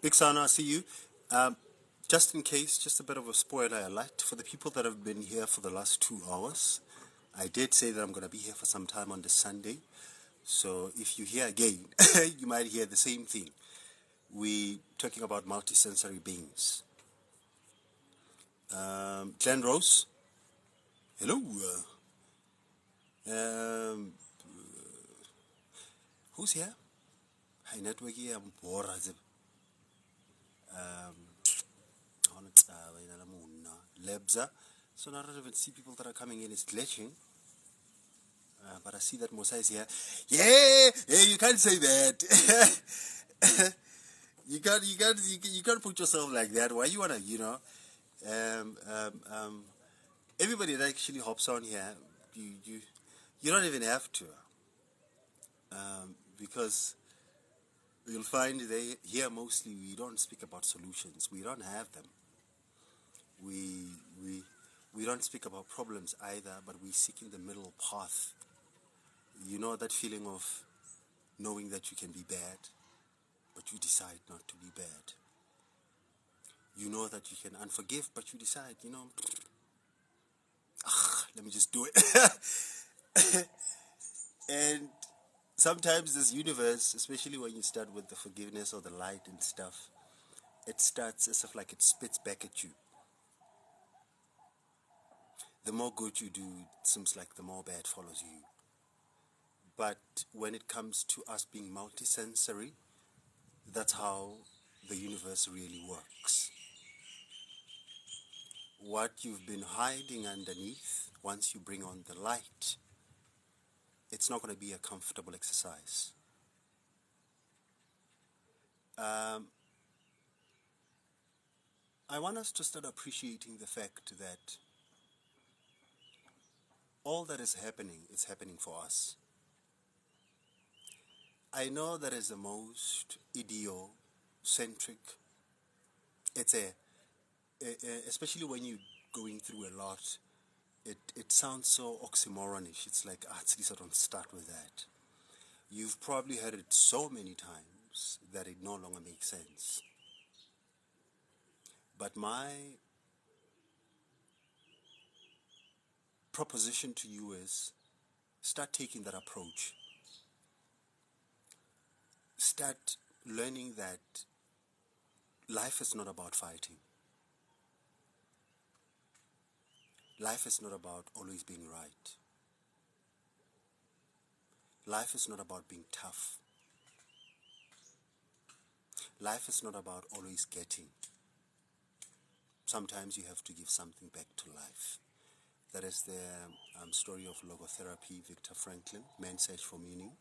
Big Sana, I see you. Um, just in case, just a bit of a spoiler alert for the people that have been here for the last 2 hours. I did say that I'm going to be here for some time on this Sunday. So if you hear again, you might hear the same thing. We talking about multisensory beings. Glenn Rose, hello. Um, who's here? Hi, network here. I'm bored. Lebza. So now I don't even see people that are coming in. It's glitching. But I see that Musa is here. Yeah, you can't say that. You can't put yourself like that. Why you wanna, um, um, um, everybody that actually hops on here, you don't even have to, because you'll find they here mostly we don't speak about solutions. We don't have them. We we we don't speak about problems either, but we seek in the middle path. You know that feeling of knowing that you can be bad, but you decide not to be bad. You know that you can unforgive, but you decide, let me just do it. And sometimes this universe, especially when you start with the forgiveness or the light and stuff, it starts as if like it spits back at you. The more good you do, it seems like the more bad follows you. But when it comes to us being multisensory, that's how the universe really works. What you've been hiding underneath, once you bring on the light, it's not going to be a comfortable exercise. I want us to start appreciating the fact that all that is happening for us. I know that is the most idiocentric. It's especially when you're going through a lot, it sounds so oxymoronish. It's like, at least I don't start with that. You've probably heard it so many times that it no longer makes sense. But my proposition to you is start taking that approach. Start learning that life is not about fighting. Life is not about always being right. Life is not about being tough. Life is not about always getting. Sometimes you have to give something back to life. That is the story of logotherapy, Viktor Franklin, Man's Search for Meaning.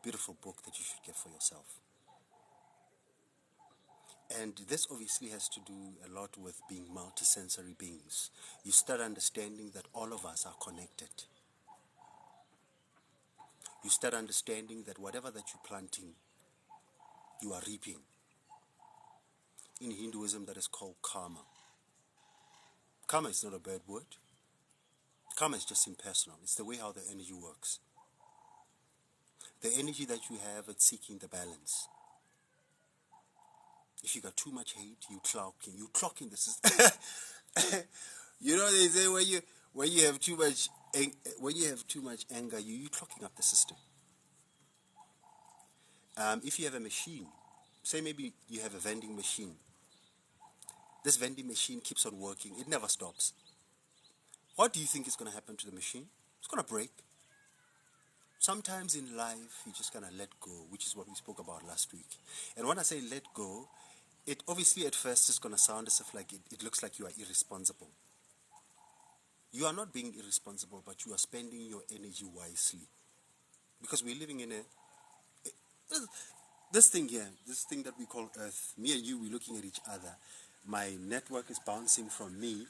Beautiful book that you should get for yourself. And this obviously has to do a lot with being multisensory beings. You start understanding that all of us are connected. You start understanding that whatever that you're planting, you are reaping. In Hinduism, that is called karma. Karma is not a bad word. Karma is just impersonal. It's the way how the energy works. The energy that you have, it's seeking the balance. If you got too much hate, you clock in the system. They say when you have too much anger, you clocking up the system. If you have a machine, say maybe you have a vending machine. This vending machine keeps on working. It never stops. What do you think is going to happen to the machine? It's going to break. Sometimes in life, you just going to let go, which is what we spoke about last week. And when I say let go, it obviously at first is going to sound as if like it looks like you are irresponsible. You are not being irresponsible, but you are spending your energy wisely. Because we're living in this thing here, this thing that we call Earth. Me and you, we're looking at each other. My network is bouncing from me.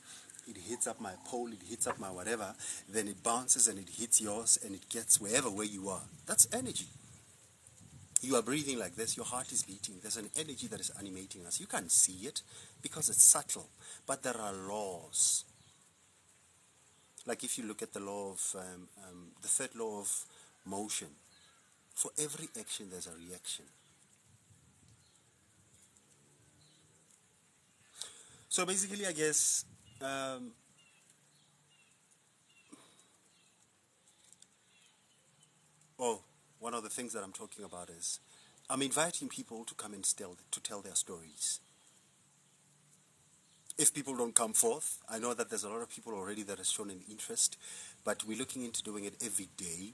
It hits up my pole, it hits up my whatever. Then it bounces and it hits yours and it gets where you are. That's energy. You are breathing like this, your heart is beating. There's an energy that is animating us. You can't see it because it's subtle. But there are laws. Like if you look at the law of, the third law of motion, for every action there's a reaction. So basically, I guess, um, oh, one of the things that I'm talking about is I'm inviting people to come and tell their stories. If people don't come forth, I know that there's a lot of people already that has shown an interest, but we're looking into doing it every day.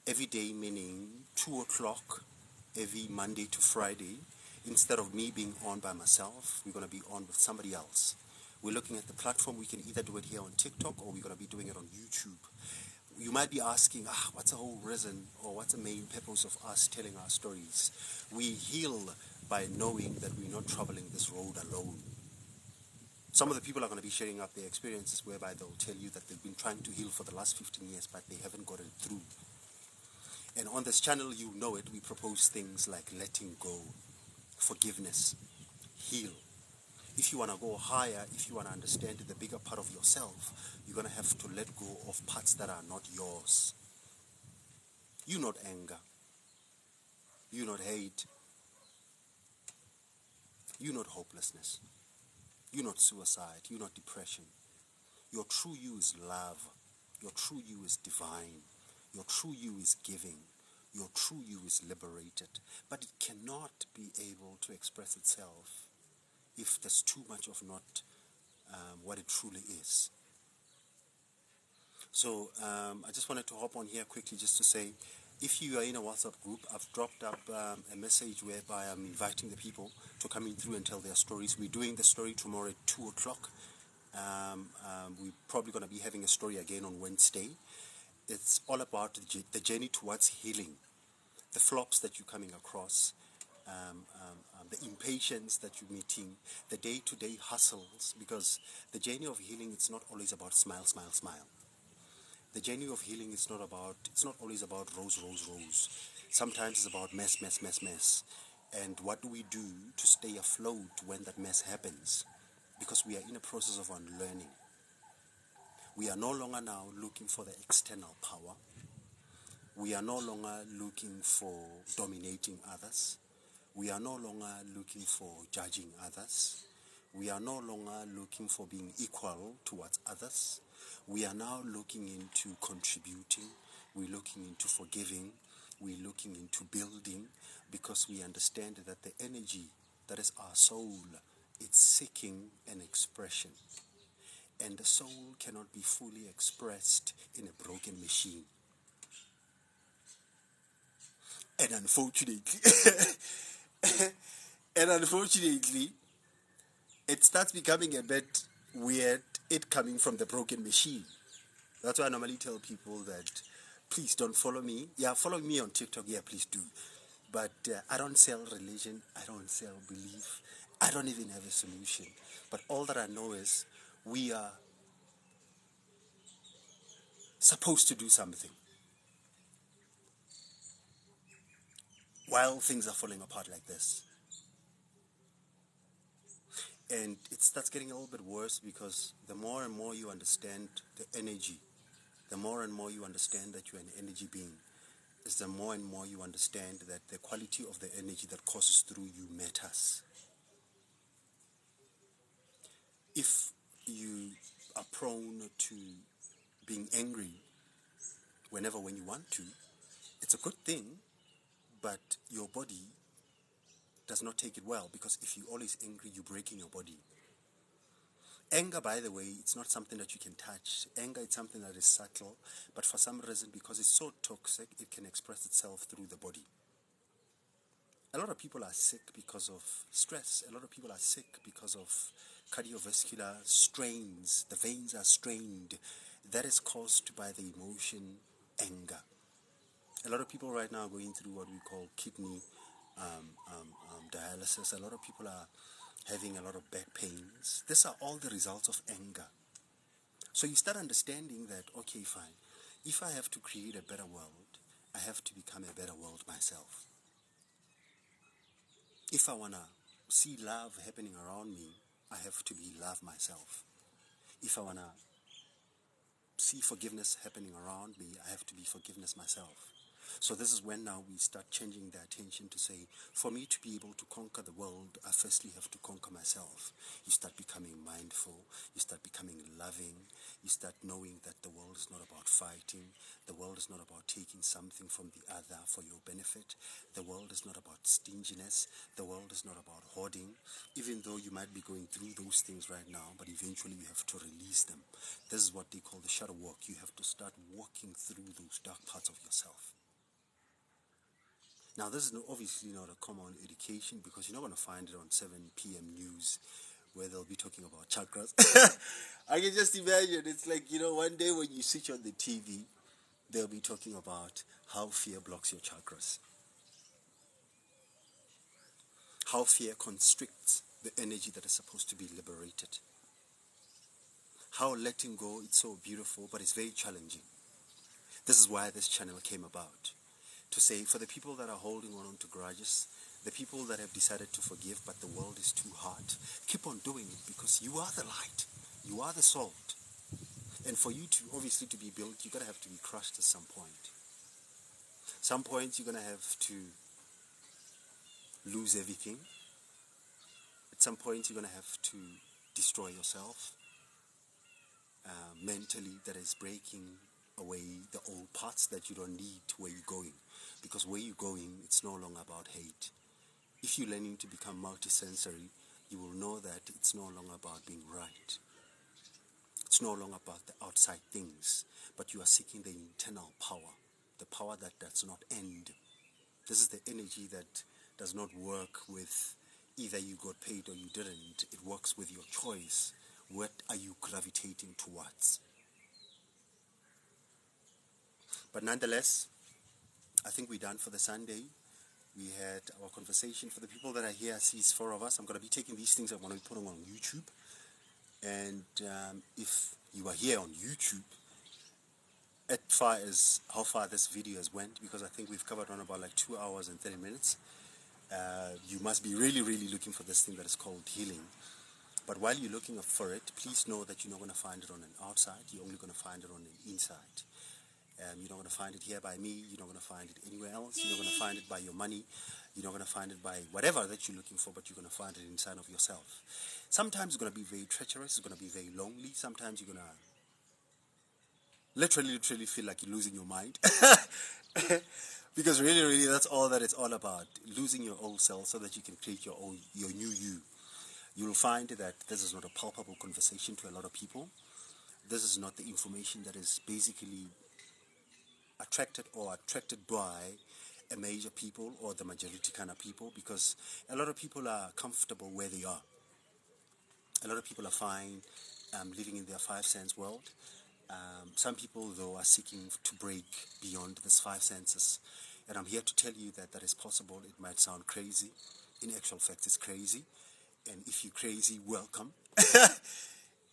Every day meaning 2 o'clock every Monday to Friday. Instead of me being on by myself, we're going to be on with somebody else. We're looking at the platform. We can either do it here on TikTok or we're going to be doing it on YouTube. You might be asking, what's the whole reason or what's the main purpose of us telling our stories? We heal by knowing that we're not traveling this road alone. Some of the people are going to be sharing up their experiences whereby they'll tell you that they've been trying to heal for the last 15 years, but they haven't gotten through. And on this channel, you know it, we propose things like letting go, forgiveness, heal. If you want to go higher, if you want to understand the bigger part of yourself, you're going to have to let go of parts that are not yours. You not anger, you not hate, you not hopelessness, you not suicide, you not depression. Your true you is love. Your true you is divine. Your true you is giving. Your true you is liberated. But it cannot be able to express itself if there's too much of not what it truly is. So I just wanted to hop on here quickly just to say, if you are in a WhatsApp group, I've dropped up a message whereby I'm inviting the people to come in through and tell their stories. We're doing the story tomorrow at 2 o'clock. We're probably going to be having a story again on Wednesday. It's all about the journey towards healing, the flops that you're coming across, the impatience that you're meeting, the day-to-day hustles, because the journey of healing, it's not always about smile, smile, smile. The journey of healing is it's not always about rose, rose, rose. Sometimes it's about mess, mess, mess, mess. And what do we do to stay afloat when that mess happens? Because we are in a process of unlearning. We are no longer now looking for the external power. We are no longer looking for dominating others. We are no longer looking for judging others. We are no longer looking for being equal towards others. We are now looking into contributing. We're looking into forgiving. We're looking into building, because we understand that the energy that is our soul, it's seeking an expression. And the soul cannot be fully expressed in a broken machine. And unfortunately, and unfortunately, it starts becoming a bit weird, it coming from the broken machine. That's why I normally tell people that please don't follow me. Yeah, follow me on TikTok. Yeah, please do. But I don't sell religion. I don't sell belief. I don't even have a solution. But all that I know is we are supposed to do something while things are falling apart like this. And it starts getting a little bit worse, because the more and more you understand the energy, the more and more you understand that you're an energy being, is the more and more you understand that the quality of the energy that courses through you matters. If you are prone to being angry when you want to, it's a good thing, but your body does not take it well, because if you're always angry, you're breaking your body. Anger, by the way, it's not something that you can touch. Anger is something that is subtle, but for some reason, because it's so toxic, it can express itself through the body. A lot of people are sick because of stress. A lot of people are sick because of cardiovascular strains. The veins are strained. That is caused by the emotion anger. A lot of people right now are going through what we call kidney dialysis. A lot of people are having a lot of back pains. These are all the results of anger. So you start understanding that, okay, fine. If I have to create a better world, I have to become a better world myself. If I want to see love happening around me, I have to be love myself. If I want to see forgiveness happening around me, I have to be forgiveness myself. So this is when now we start changing the attention to say, for me to be able to conquer the world, I firstly have to conquer myself. You start becoming mindful, you start becoming loving, you start knowing that the world is not about fighting, the world is not about taking something from the other for your benefit, the world is not about stinginess, the world is not about hoarding, even though you might be going through those things right now, but eventually you have to release them. This is what they call the shadow walk. You have to start walking through those dark parts of yourself. Now, this is obviously not a common education because you're not going to find it on 7 p.m. news where they'll be talking about chakras. I can just imagine. It's like, one day when you switch on the TV, they'll be talking about how fear blocks your chakras, how fear constricts the energy that is supposed to be liberated, how letting go, it's so beautiful, but it's very challenging. This is why this channel came about. To say, for the people that are holding on to grudges, the people that have decided to forgive, but the world is too hard, keep on doing it because you are the light. You are the salt. And for you to, obviously, to be built, you're going to have to be crushed at some point. Some point, you're going to have to lose everything. At some point, you're going to have to destroy yourself mentally. That is breaking away the old parts that you don't need where you're going. Because where you're going, it's no longer about hate. If you're learning to become multisensory, you will know that it's no longer about being right. It's no longer about the outside things, but you are seeking the internal power, the power that does not end. This is the energy that does not work with either you got paid or you didn't. It works with your choice. What are you gravitating towards? But nonetheless, I think we're done for the Sunday. We had our conversation. For the people that are here, I see it's 4 of us. I'm going to be taking these things, I'm going to be putting on YouTube. And if you are here on YouTube, as far as how far this video has went, because I think we've covered on about like 2 hours and 30 minutes, you must be really, really looking for this thing that is called healing. But while you're looking for it, please know that you're not going to find it on an outside. You're only going to find it on an inside. You're not going to find it here by me. You're not going to find it anywhere else. You're not going to find it by your money. You're not going to find it by whatever that you're looking for, but you're going to find it inside of yourself. Sometimes it's going to be very treacherous. It's going to be very lonely. Sometimes you're going to literally feel like you're losing your mind. Because really, that's all that it's all about. Losing your old self so that you can create your new you. You will find that this is not a palpable conversation to a lot of people. This is not the information that is basically attracted by a major people or the majority kind of people, because a lot of people are comfortable where they are. A lot of people are fine living in their 5 sense world. Some people, though, are seeking to break beyond this 5 senses. And I'm here to tell you that that is possible. It might sound crazy. In actual fact, it's crazy. And if you're crazy, welcome.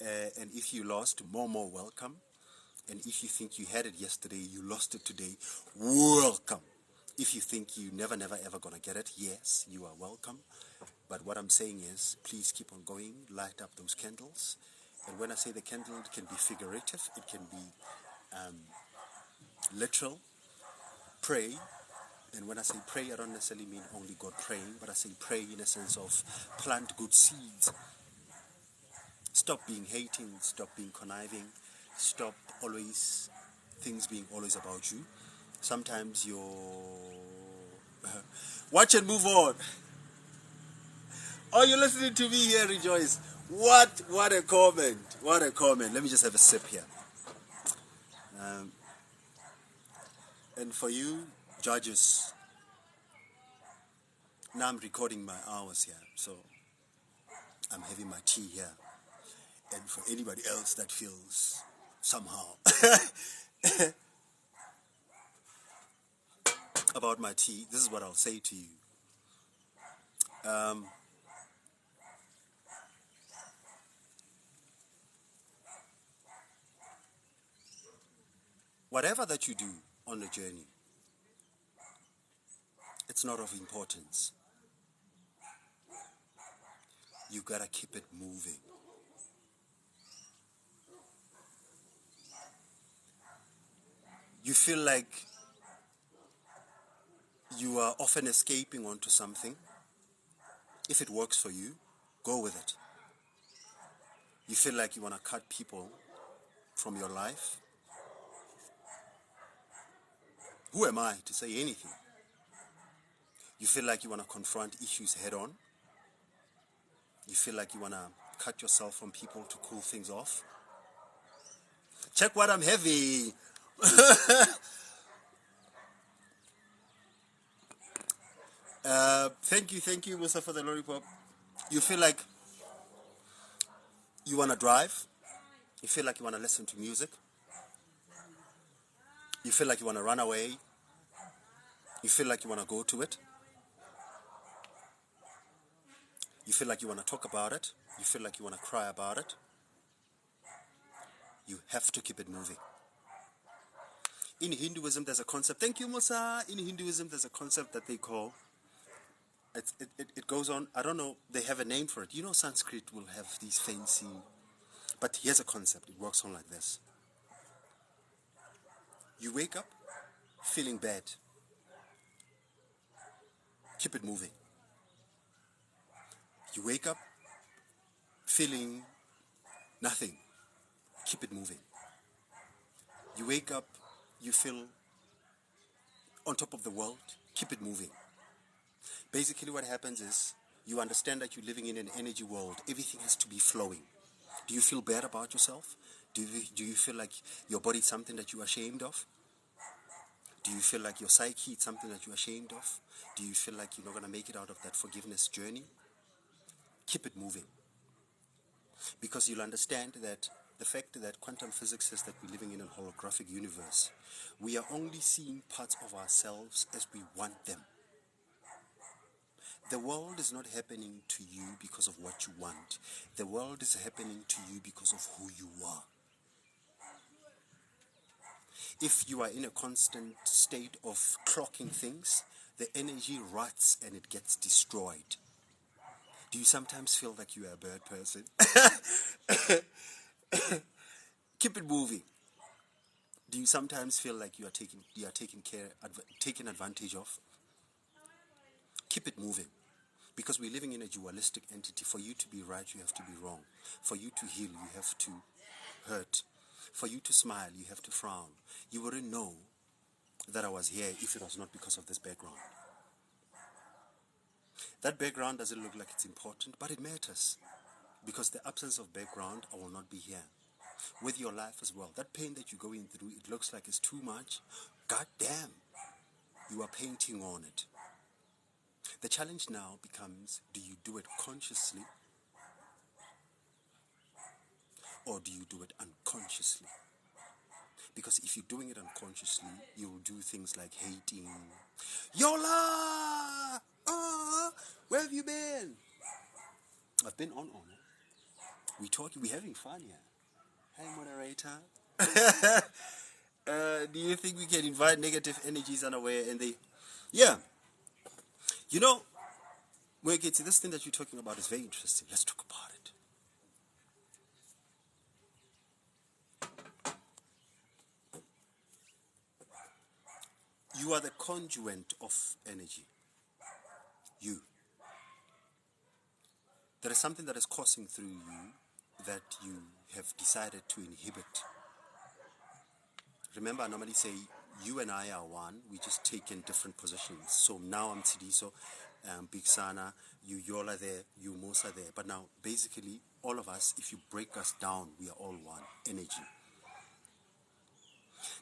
And if you lost, more welcome. And if you think you had it yesterday, you lost it today, welcome. If you think you never ever gonna get it, yes, you are welcome. But what I'm saying is, please keep on going, light up those candles. And when I say the candle, it can be figurative, it can be literal. Pray. And when I say pray, I don't necessarily mean only God praying, but I say pray in a sense of plant good seeds. Stop being hating, stop being conniving, stop always things being always about you. Sometimes watch and move on. Oh, you're listening to me here, Rejoice. What a comment. What a comment. Let me just have a sip here. And for you, judges, now I'm recording my hours here, so I'm having my tea here. And for anybody else that feels somehow about my tea, this is what I'll say to you. Whatever that you do on the journey, it's not of importance. You gotta keep it moving. You feel like You are often escaping onto something. If it works for you, go with it. You feel like you want to cut people from your life. Who am I to say anything? You feel like you want to confront issues head on. You feel like you want to cut yourself from people to cool things off. Check what I'm having. Thank you, Musa, for the lollipop. You feel like you want to drive. You feel like you want to listen to music. You feel like you want to run away. You feel like you want to go to it. You feel like you want to talk about it. You feel like you want to cry about it. You have to keep it moving. In Hinduism, there's a concept. Thank you, Musa. In Hinduism, there's a concept that they call. It goes on. I don't know. They have a name for it. You know, Sanskrit will have these fancy. But here's a concept. It works on like this. You wake up feeling bad. Keep it moving. You wake up feeling nothing. Keep it moving. You wake up, you feel on top of the world. Keep it moving. Basically what happens is you understand that you're living in an energy world. Everything has to be flowing. Do you feel bad about yourself? Do you feel like your body is something that you're ashamed of? Do you feel like your psyche is something that you're ashamed of? Do you feel like you're not going to make it out of that forgiveness journey? Keep it moving. Because you'll understand that the fact that quantum physics says that we're living in a holographic universe, we are only seeing parts of ourselves as we want them. The world is not happening to you because of what you want. The world is happening to you because of who you are. If you are in a constant state of clocking things, the energy rots and it gets destroyed. Do you sometimes feel like you are a bad person? Keep it moving. Do you sometimes feel like you are taken advantage of? Keep it moving. Because we're living in a dualistic entity. For you to be right, you have to be wrong. For you to heal, you have to hurt. For you to smile, you have to frown. You wouldn't know that I was here if it was not because of this background. That background doesn't look like it's important, but it matters. Because the absence of background, I will not be here. With your life as well. That pain that you're going through, it looks like it's too much. God damn, you are painting on it. The challenge now becomes, do you do it consciously or do you do it unconsciously? Because if you're doing it unconsciously, you'll do things like hating. Yola! Where have you been? I've been on. We're talking, we're having fun here. Hey, moderator. Do you think we can invite negative energies unaware and they... Yeah. You know, when we get to this thing that you're talking about is very interesting. Let's talk about it. You are the conduit of energy. You. There is something that is coursing through you that you have decided to inhibit. Remember, I normally say you and I are one. We just take in different positions. So now I'm Tsidiso, Big Sana, you Yola there, you Musa there. But now, basically, all of us, if you break us down, we are all one energy.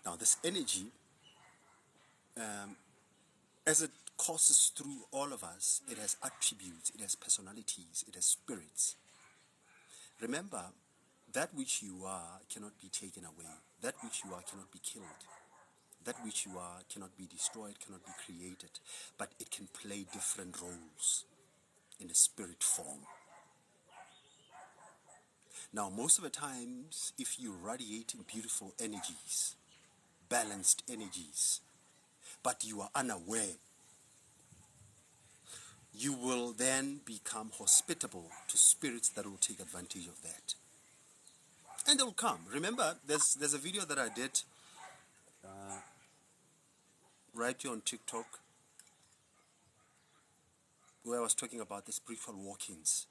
Now, this energy, as it courses through all of us, it has attributes, it has personalities, it has spirits. Remember, that which you are cannot be taken away. That which you are cannot be killed. That which you are cannot be destroyed, cannot be created. But it can play different roles in a spirit form. Now, most of the times, if you radiate in beautiful energies, balanced energies, but you are unaware, you will then become hospitable to spirits that will take advantage of that. And they'll come. Remember, there's a video that I did right here on TikTok. where I was talking about the spiritual walk-ins.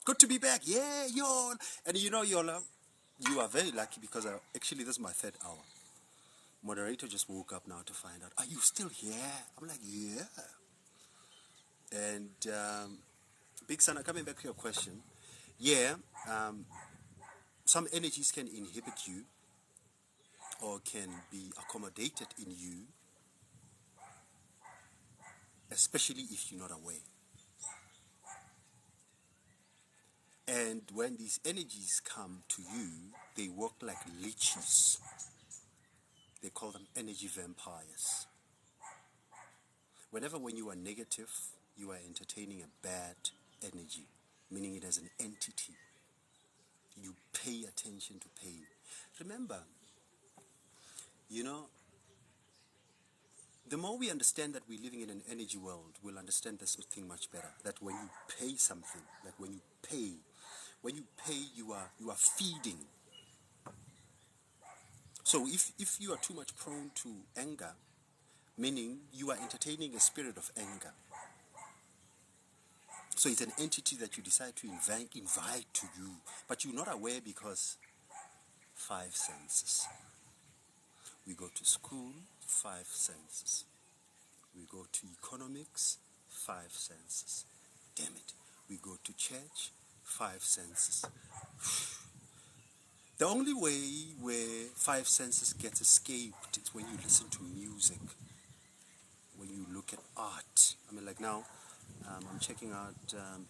Good to be back. Yeah, Yola. And you know, Yola, you are very lucky because actually this is my third hour. Moderator just woke up now to find out, are you still here? I'm like, yeah. And Big Sana, coming back to your question, yeah, some energies can inhibit you or can be accommodated in you, especially if you're not aware. And when these energies come to you, they work like leeches. They call them energy vampires. Whenever when you are negative, you are entertaining a bad energy, meaning it as an entity. You pay attention to pain. Remember, you know, the more we understand that we're living in an energy world, we'll understand this thing much better. That when you pay something, like when you pay, you are feeding. So if you are too much prone to anger, meaning you are entertaining a spirit of anger. So it's an entity that you decide to invite to you, but you're not aware because 5 senses. We go to school, 5 senses. We go to economics, 5 senses. Damn it. We go to church, 5 senses. The only way where 5 senses get escaped is when you listen to music, when you look at art. I mean, like now, I'm checking out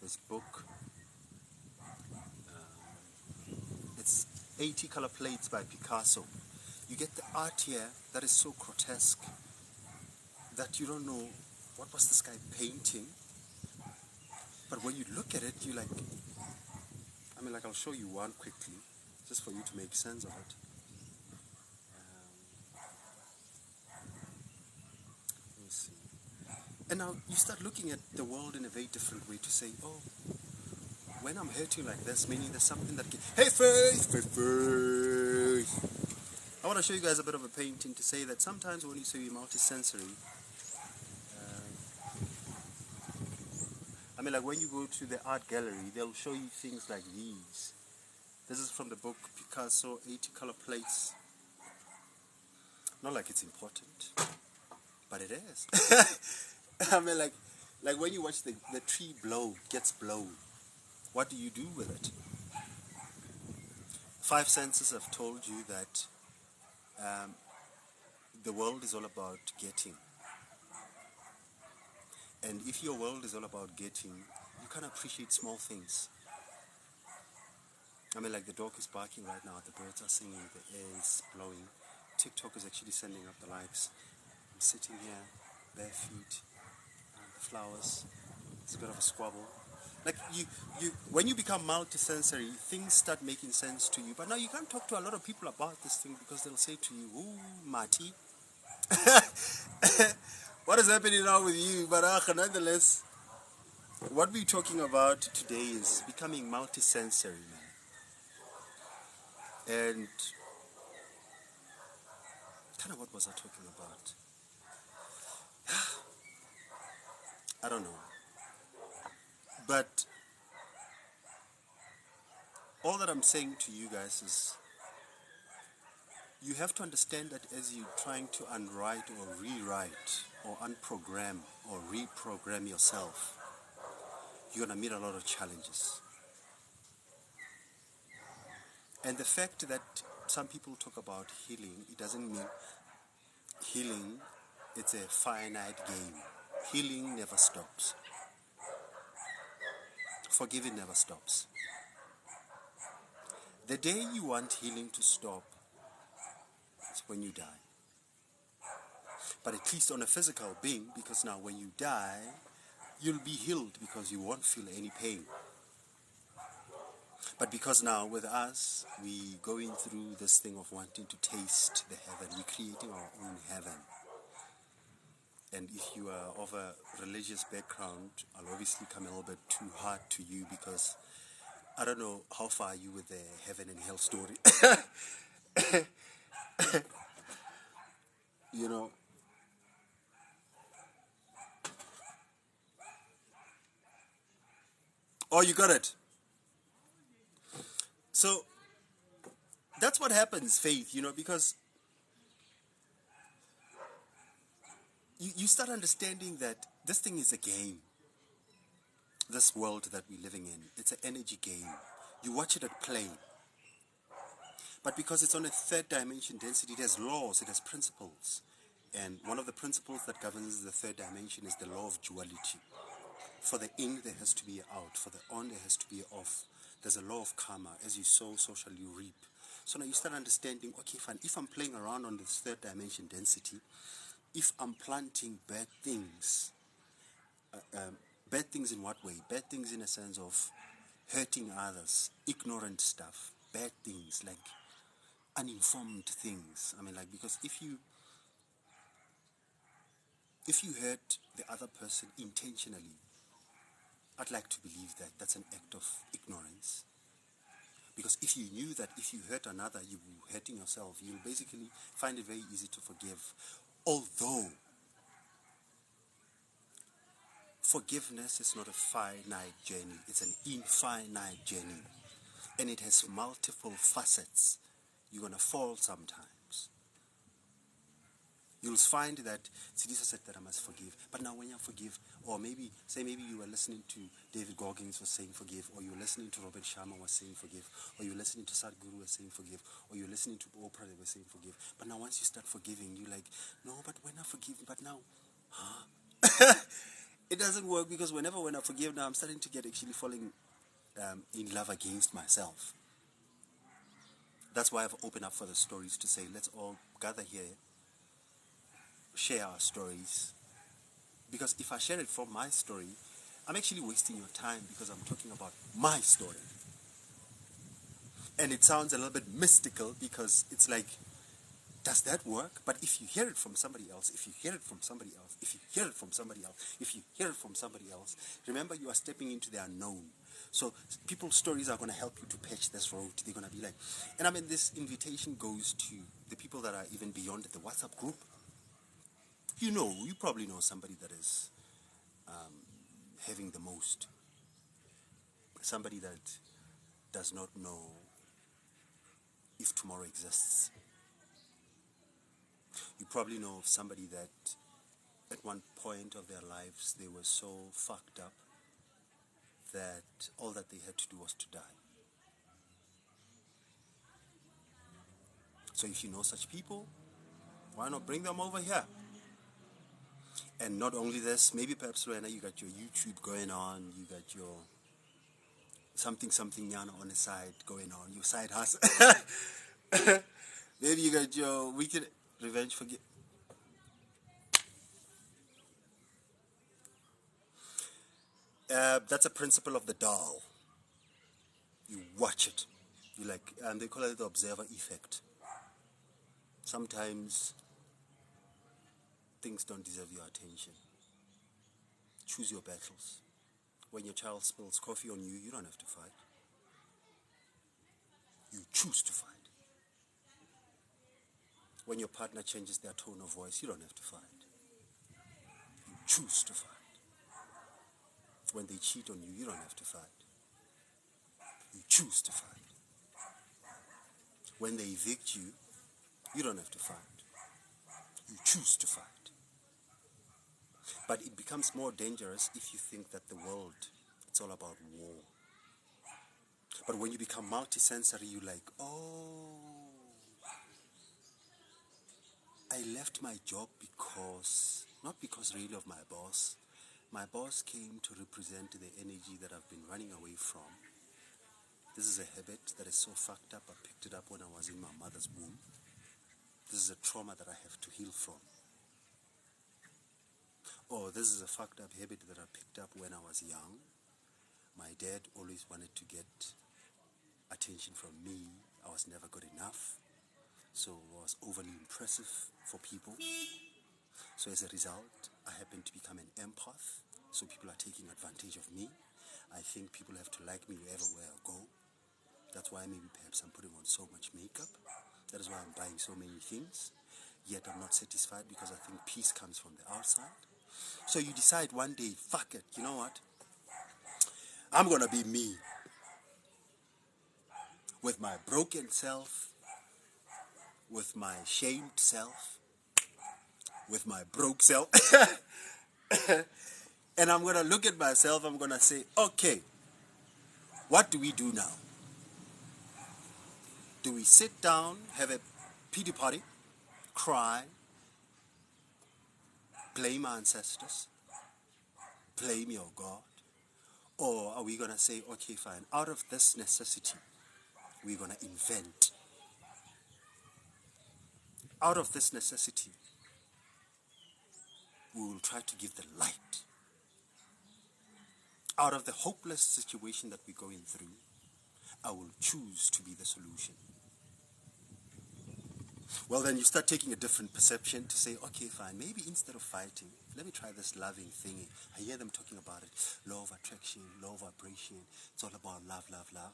this book. It's 80 color plates by Picasso. You get the art here that is so grotesque that you don't know what was this guy painting. But when you look at it, you like, I mean, like I'll show you one quickly, just for you to make sense of it. Let me see. And now you start looking at the world in a very different way to say, oh, when I'm hurting like this, meaning there's something that hey, Faith! I want to show you guys a bit of a painting to say that sometimes when you say you're multisensory, I mean, like when you go to the art gallery, they'll show you things like these. This is from the book Picasso, 80 color plates. Not like it's important, but it is. I mean, like when you watch the tree gets blown, what do you do with it? 5 senses have told you that the world is all about getting. And if your world is all about getting, you can't appreciate small things. I mean, like the dog is barking right now, the birds are singing, the air is blowing. TikTok is actually sending up the likes. I'm sitting here, bare feet, the flowers. It's a bit of a squabble. Like when you become multisensory, things start making sense to you. But now you can't talk to a lot of people about this thing because they'll say to you, "Ooh, Marty, what is happening now with you?" But nonetheless, what we're talking about today is becoming multisensory, man. And kind of what was I talking about? I don't know. But all that I'm saying to you guys is you have to understand that as you're trying to unwrite or rewrite or unprogram or reprogram yourself, you're going to meet a lot of challenges. And the fact that some people talk about healing, it doesn't mean healing, it's a finite game. Healing never stops. Forgiving never stops. The day you want healing to stop is when you die. But at least on a physical being, because now when you die, you'll be healed because you won't feel any pain. But because now with us, we going through this thing of wanting to taste the heaven, we're creating our own heaven. And if you are of a religious background, I'll obviously come a little bit too hard to you because I don't know how far are you with the heaven and hell story. You know, Oh, you got it. So that's what happens, Faith, because you start understanding that this thing is a game. This world that we're living in, it's an energy game. You watch it at play. But because it's on a third dimension density, it has laws, it has principles. And one of the principles that governs the third dimension is the law of duality. For the in, there has to be a out. For the on, there has to be a off. There's a law of karma. As you sow, so shall you reap. So now you start understanding, okay, fine, if I'm playing around on this third dimension density, if I'm planting bad things, bad things in what way? Bad things in a sense of hurting others, ignorant stuff, bad things, like uninformed things. I mean, like, because if you hurt the other person intentionally, I'd like to believe that that's an act of ignorance. Because if you knew that if you hurt another, you were hurting yourself, you'll basically find it very easy to forgive. Although, forgiveness is not a finite journey, it's an infinite journey. And it has multiple facets. You're going to fall sometimes. You'll find that Sidisa said that I must forgive. But now when you forgive, or maybe you were listening to David Goggins was saying forgive, or you were listening to Robert Sharma was saying forgive, or you were listening to Sadhguru was saying forgive, or you were listening to Oprah they were saying forgive. But now once you start forgiving, you're like, no, but when I forgive, but now, it doesn't work, because when I forgive now, I'm starting to get actually falling in love against myself. That's why I've opened up for the stories to say, let's all gather here, share our stories. Because if I share it from my story, I'm actually wasting your time, because I'm talking about my story. And it sounds a little bit mystical, because it's like, does that work? But if you hear it from somebody else, if you hear it from somebody else, if you hear it from somebody else, if you hear it from somebody else, remember you are stepping into the unknown. So people's stories are going to help you to patch this road. They're going to be like, and I mean, this invitation goes to the people that are even beyond the WhatsApp group. You probably know somebody that is having the most. Somebody that does not know if tomorrow exists. You probably know of somebody that at one point of their lives they were so fucked up that all that they had to do was to die. So if you know such people, why not bring them over here? And not only this, maybe perhaps right now you got your YouTube going on, you got your something yana on the side going on, your side hustle. Maybe you got your wicked revenge forget. That's a principle of the Tao. You watch it. You like, and they call it the observer effect. Sometimes things don't deserve your attention. Choose your battles. When your child spills coffee on you, you don't have to fight. You choose to fight. When your partner changes their tone of voice, you don't have to fight. You choose to fight. When they cheat on you, you don't have to fight. You choose to fight. When they evict you, you don't have to fight. You choose to fight. But it becomes more dangerous if you think that the world, it's all about war. But when you become multisensory, you're like, oh, I left my job because, not because really of my boss. My boss came to represent the energy that I've been running away from. This is a habit that is so fucked up. I picked it up when I was in my mother's womb. This is a trauma that I have to heal from. Or this is a fucked up habit that I picked up when I was young. My dad always wanted to get attention from me. I was never good enough. So I was overly impressive for people. So as a result, I happened to become an empath. So people are taking advantage of me. I think people have to like me wherever I go. That's why maybe perhaps I'm putting on so much makeup. That is why I'm buying so many things. Yet I'm not satisfied, because I think peace comes from the outside. So you decide one day, fuck it, you know what? I'm going to be me with my broken self, with my shamed self, with my broke self. And I'm going to look at myself, I'm going to say, okay, what do we do now? Do we sit down, have a pity party, cry, blame our ancestors, blame your God? Or are we going to say, okay, fine, out of this necessity, we're going to invent. Out of this necessity, we will try to give the light. Out of the hopeless situation that we're going through, I will choose to be the solution. Well, then you start taking a different perception to say, okay, fine, maybe instead of fighting, let me try this loving thing. I hear them talking about it. Law of attraction, law of vibration. It's all about love, love, love.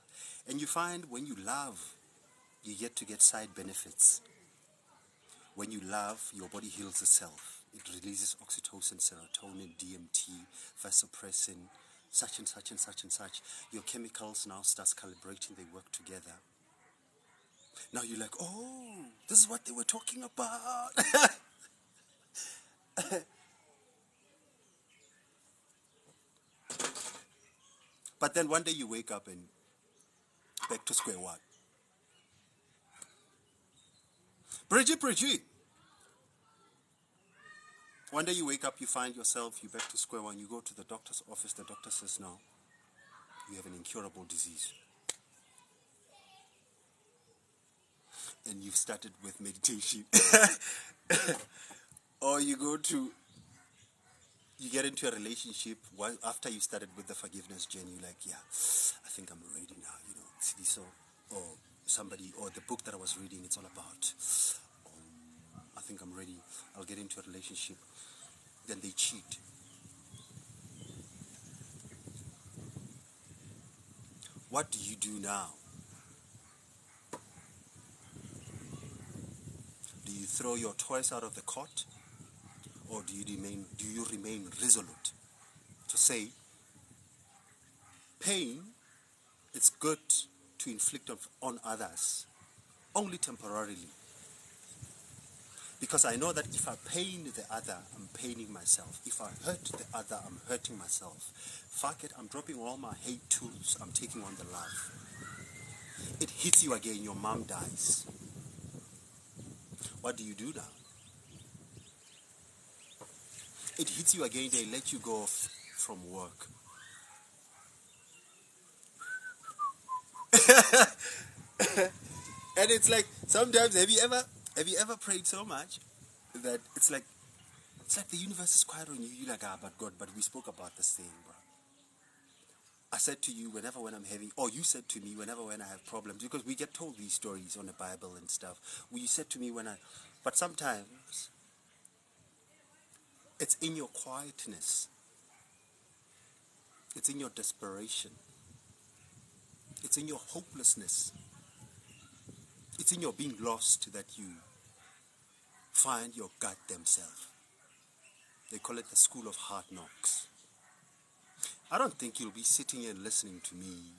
And you find when you love, you get to get side benefits. When you love, your body heals itself. It releases oxytocin, serotonin, DMT, vasopressin, such and such and such and such. Your chemicals now starts calibrating, they work together. Now you're like, oh, this is what they were talking about. But then one day you wake up and back to square one. Bridgie. One day you wake up, you find yourself, you're back to square one. You go to the doctor's office. The doctor says, no, you have an incurable disease. And you've started with meditation. Or you get into a relationship after you started with the forgiveness journey. You're like, yeah, I think I'm ready now, so, or somebody, or the book that I was reading, it's all about, I think I'm ready, I'll get into a relationship. Then they cheat. What do you do now? Do you throw your toys out of the cot? Or do you remain resolute to say, pain, it's good to inflict on others, only temporarily. Because I know that if I pain the other, I'm paining myself. If I hurt the other, I'm hurting myself. Fuck it, I'm dropping all my hate tools, I'm taking on the love. It hits you again, your mom dies. What do you do now? It hits you again, they let you go from work. And it's like, sometimes, have you ever prayed so much that it's like the universe is quiet on you. You're like, but God, but we spoke about this thing, bro. I said to you when I'm having, or you said to me when I have problems, because we get told these stories on the Bible and stuff. You said to me but sometimes it's in your quietness, it's in your desperation, it's in your hopelessness, it's in your being lost that you find your goddamn self. They call it the school of hard knocks. I don't think you'll be sitting here listening to me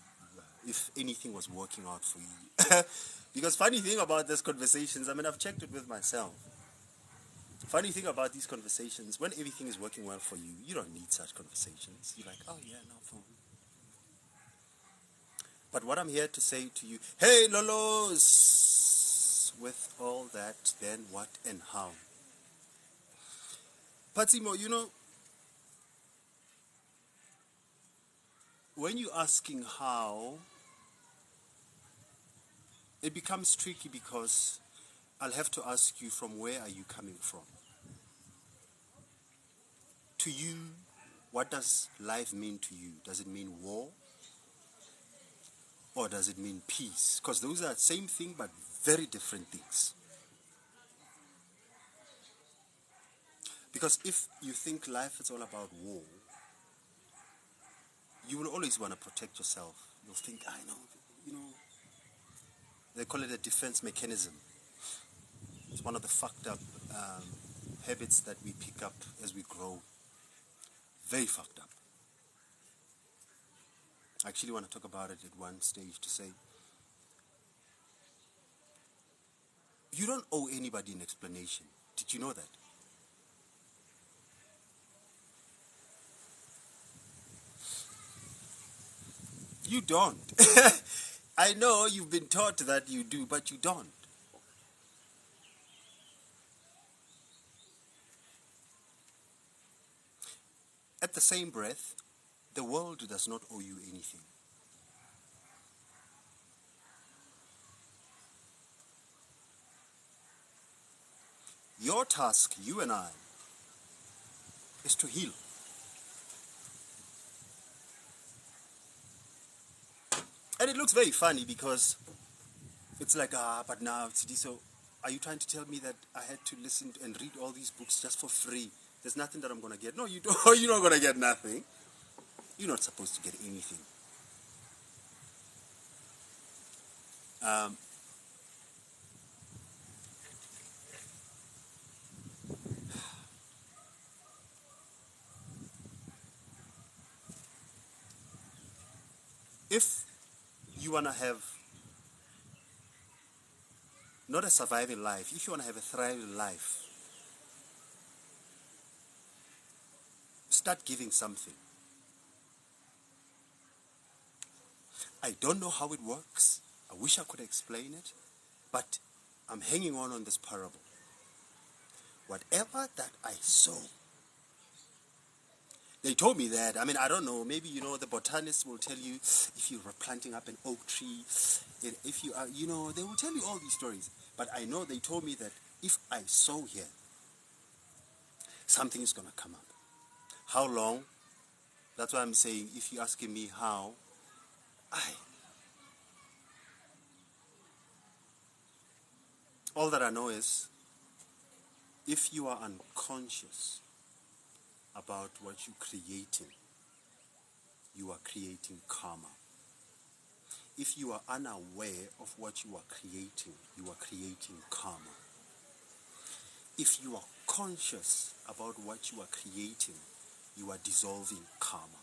if anything was working out for you. Because funny thing about these conversations, I've checked it with myself. Funny thing about these conversations, when everything is working well for you, you don't need such conversations. You're like, oh yeah, no problem. But what I'm here to say to you, hey Lolos, with all that, then what and how? Patsimo, when you're asking how, it becomes tricky because I'll have to ask you, from where are you coming from? To you, what does life mean to you? Does it mean war? Or does it mean peace? Because those are the same thing but very different things. Because if you think life is all about war, you will always want to protect yourself. You'll think, I know, they call it a defense mechanism. It's one of the fucked up habits that we pick up as we grow. Very fucked up. I actually want to talk about it at one stage to say, you don't owe anybody an explanation. Did you know that? You don't. I know you've been taught that you do, but you don't. At the same breath, the world does not owe you anything. Your task, you and I, is to heal. And it looks very funny because it's like, but now, so are you trying to tell me that I had to listen and read all these books just for free? There's nothing that I'm going to get. No, you don't. You're not going to get nothing. You're not supposed to get anything. If you want to have not a surviving life, if you want to have a thriving life, start giving something. I don't know how it works. I wish I could explain it, but I'm hanging on this parable. Whatever that I sow, they told me that. I mean, I don't know. Maybe, the botanists will tell you if you're planting up an oak tree, if you are, they will tell you all these stories. But I know they told me that if I sow here, something is going to come up. How long? That's why I'm saying, if you're asking me how, all that I know is, if you are unconscious about what you're creating, you are creating karma. If you are unaware of what you are creating, you are creating karma. If you are conscious about what you are creating, you are dissolving karma.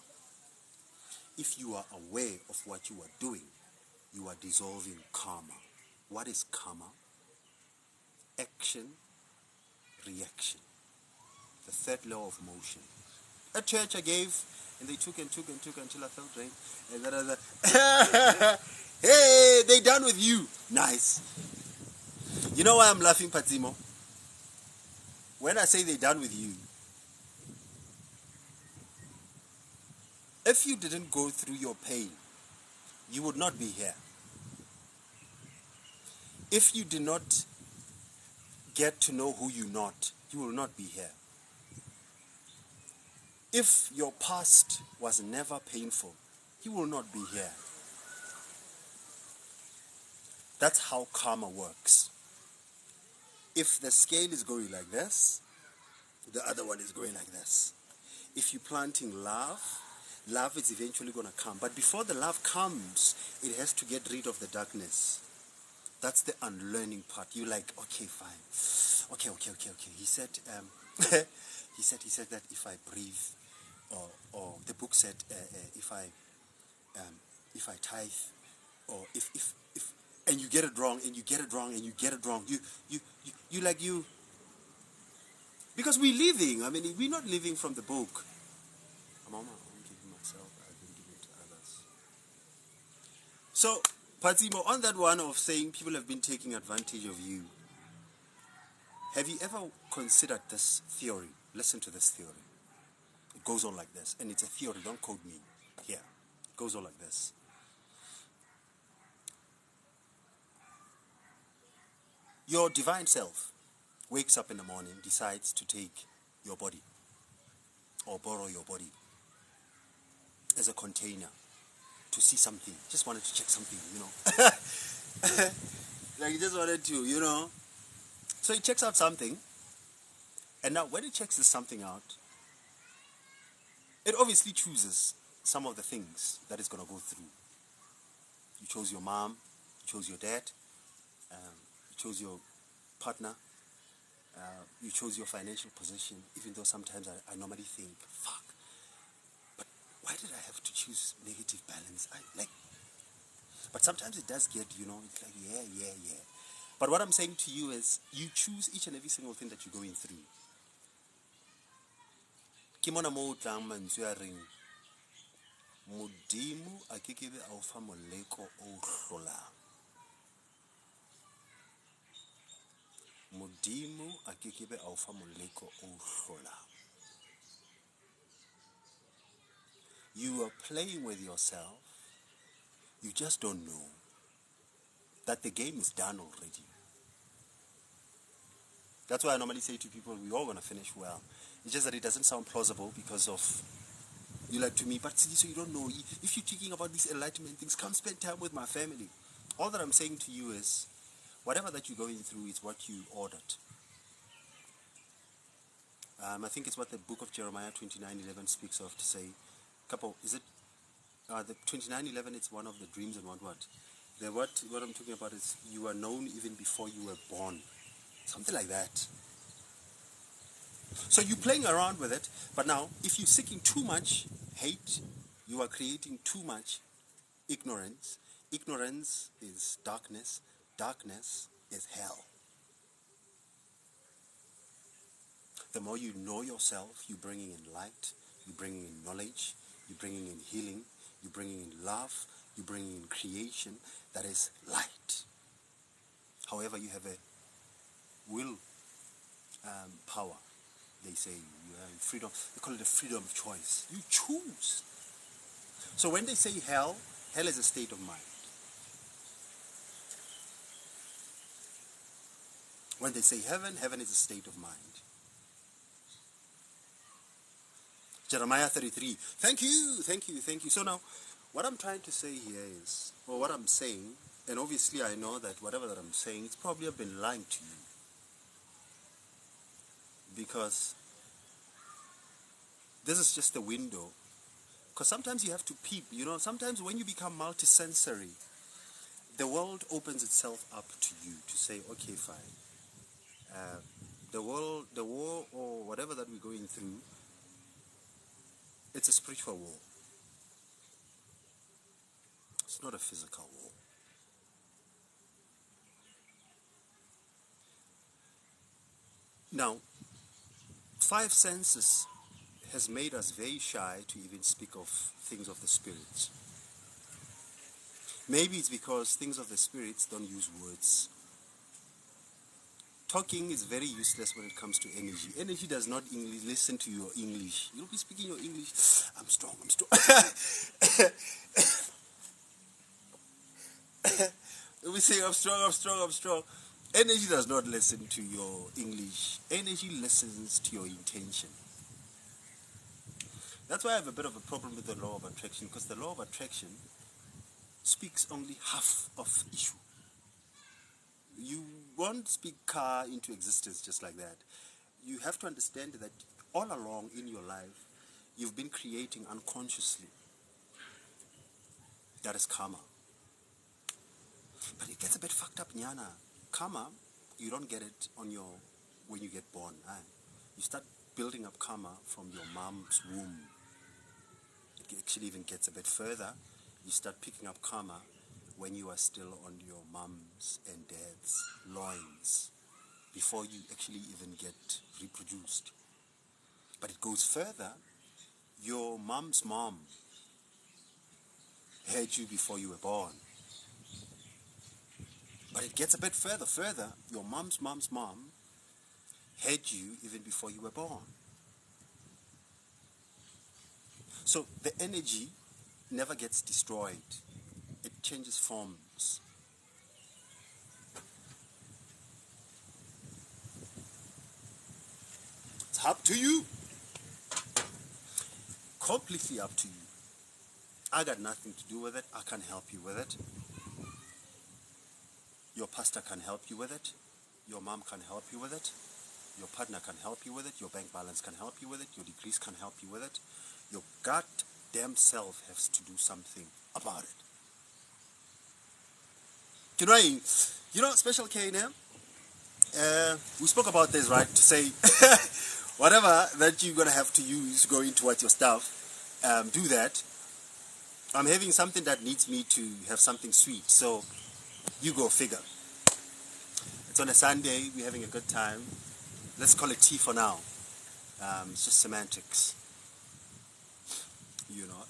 If you are aware of what you are doing, you are dissolving karma. What is karma? Action, reaction. The third law of motion. At church I gave, and they took and took and took until I felt drained. And hey, they done with you. Nice. You know why I'm laughing, Patimo? When I say they done with you, if you didn't go through your pain, you would not be here. If you did not get to know who you're not, you will not be here. If your past was never painful, you will not be here. That's how karma works. If the scale is going like this, the other one is going like this. If you're planting love, love is eventually going to come. But before the love comes, it has to get rid of the darkness. That's the unlearning part. You're like, okay, fine. Okay. He said, he said that if I breathe, or the book said, if I tithe, or if and you get it wrong, and you get it wrong, and you get it wrong, you because we're living. I mean, we're not living from the book. I'm giving myself, I've been giving to others. So, Patimo, on that one of saying people have been taking advantage of you, have you ever considered this theory? Listen to this theory. It goes on like this, and it's a theory, don't quote me here. It goes on like this. Your divine self wakes up in the morning, decides to take your body, or borrow your body as a container to see something. Just wanted to check something, Like he just wanted to, So he checks out something, and now when he checks this something out, it obviously chooses some of the things that it's going to go through. You chose your mom, you chose your dad, you chose your partner, you chose your financial position, even though sometimes I normally think, fuck. But why did I have to choose negative balance? But sometimes it does get, it's like, yeah. But what I'm saying to you is, you choose each and every single thing that you're going through. Ke mona mo tlang mantswe a reng Modimo a kekebe a o fa moleko o hlolang. Modimo a kekebe a o fa moleko o hlolang. You are playing with yourself. You just don't know that the game is done already. That's why I normally say to people, we're all going to finish well. It's just that it doesn't sound plausible because of, you like to me, but see, so you don't know. If you're thinking about these enlightenment things, come spend time with my family. All that I'm saying to you is, whatever that you're going through is what you ordered. I think it's what the book of Jeremiah 29:11 speaks of, to say, the 29:11, it's one of the dreams and what? What I'm talking about is, you are known even before you were born. Something like that. So you're playing around with it, but now, if you're seeking too much hate, you are creating too much ignorance. Ignorance is darkness. Darkness is hell. The more you know yourself, you're bringing in light, you're bringing in knowledge, you're bringing in healing, you're bringing in love, you're bringing in creation that is light. However, you have a will power. They say you have freedom. They call it a freedom of choice. You choose. So when they say hell, hell is a state of mind. When they say heaven, heaven is a state of mind. Jeremiah 33. Thank you. So now, what I'm trying to say here is, or what I'm saying, and obviously I know that whatever that I'm saying, it's probably been lying to you. Because this is just a window. Because sometimes you have to peep, sometimes when you become multisensory, the world opens itself up to you to say, okay, fine. The war, or whatever that we're going through, it's a spiritual war. It's not a physical war. Now, 5 senses has made us very shy to even speak of things of the spirits. Maybe it's because things of the spirits don't use words. Talking is very useless when it comes to energy. Energy does not listen to your English. You'll be speaking your English. I'm strong. You'll be saying, I'm strong. Energy does not listen to your English. Energy listens to your intention. That's why I have a bit of a problem with the law of attraction, because the law of attraction speaks only half of issue. You won't speak car into existence just like that. You have to understand that all along in your life, you've been creating unconsciously. That is karma. But it gets a bit fucked up, nyana. Karma, you don't get it when you get born. You start building up karma from your mom's womb. It actually even gets a bit further. You start picking up karma when you are still on your mom's and dad's loins, before you actually even get reproduced. But it goes further. Your mom's mom had you before you were born. But it gets a bit further. Your mom's mom had you even before you were born. So the energy never gets destroyed. It changes forms. It's up to you. Completely up to you. I got nothing to do with it. I can't help you with it. Your pastor can help you with it. Your mom can help you with it. Your partner can help you with it. Your bank balance can help you with it. Your degrees can help you with it. Your goddamn self has to do something about it. Special K now? We spoke about this, right? To say, whatever that you're going to have to use going towards your stuff, do that. I'm having something that needs me to have something sweet, so you go figure. It's on a Sunday, we're having a good time. Let's call it tea for now. It's just semantics, you know.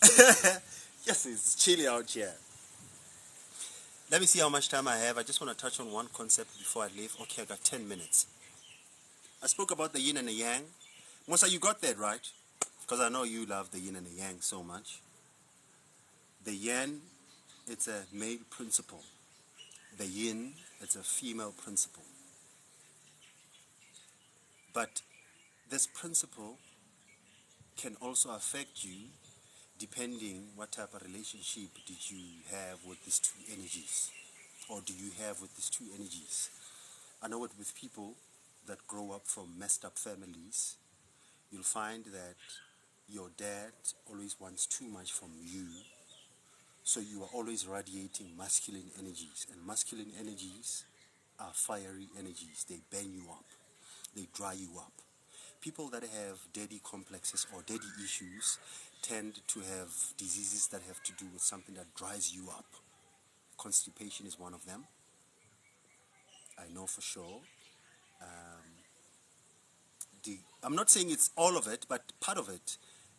Yes, it's chilly out here. Let me see how much time I have. I just want to touch on one concept before I leave. Okay, I got 10 minutes. I spoke about the yin and the yang. Musa, you got that right, because I know you love the yin and the yang so much. The yin, it's a male principle. The yin, it's a female principle. But this principle can also affect you depending what type of relationship did you have with these two energies, or do you have with these two energies. I know it with people that grow up from messed up families. You'll find that your dad always wants too much from you, so you are always radiating masculine energies, and masculine energies are fiery energies. They burn you up, they dry you up. People that have daddy complexes or daddy issues tend to have diseases that have to do with something that dries you up. Constipation is one of them, I know for sure. I'm not saying it's all of it, but part of it.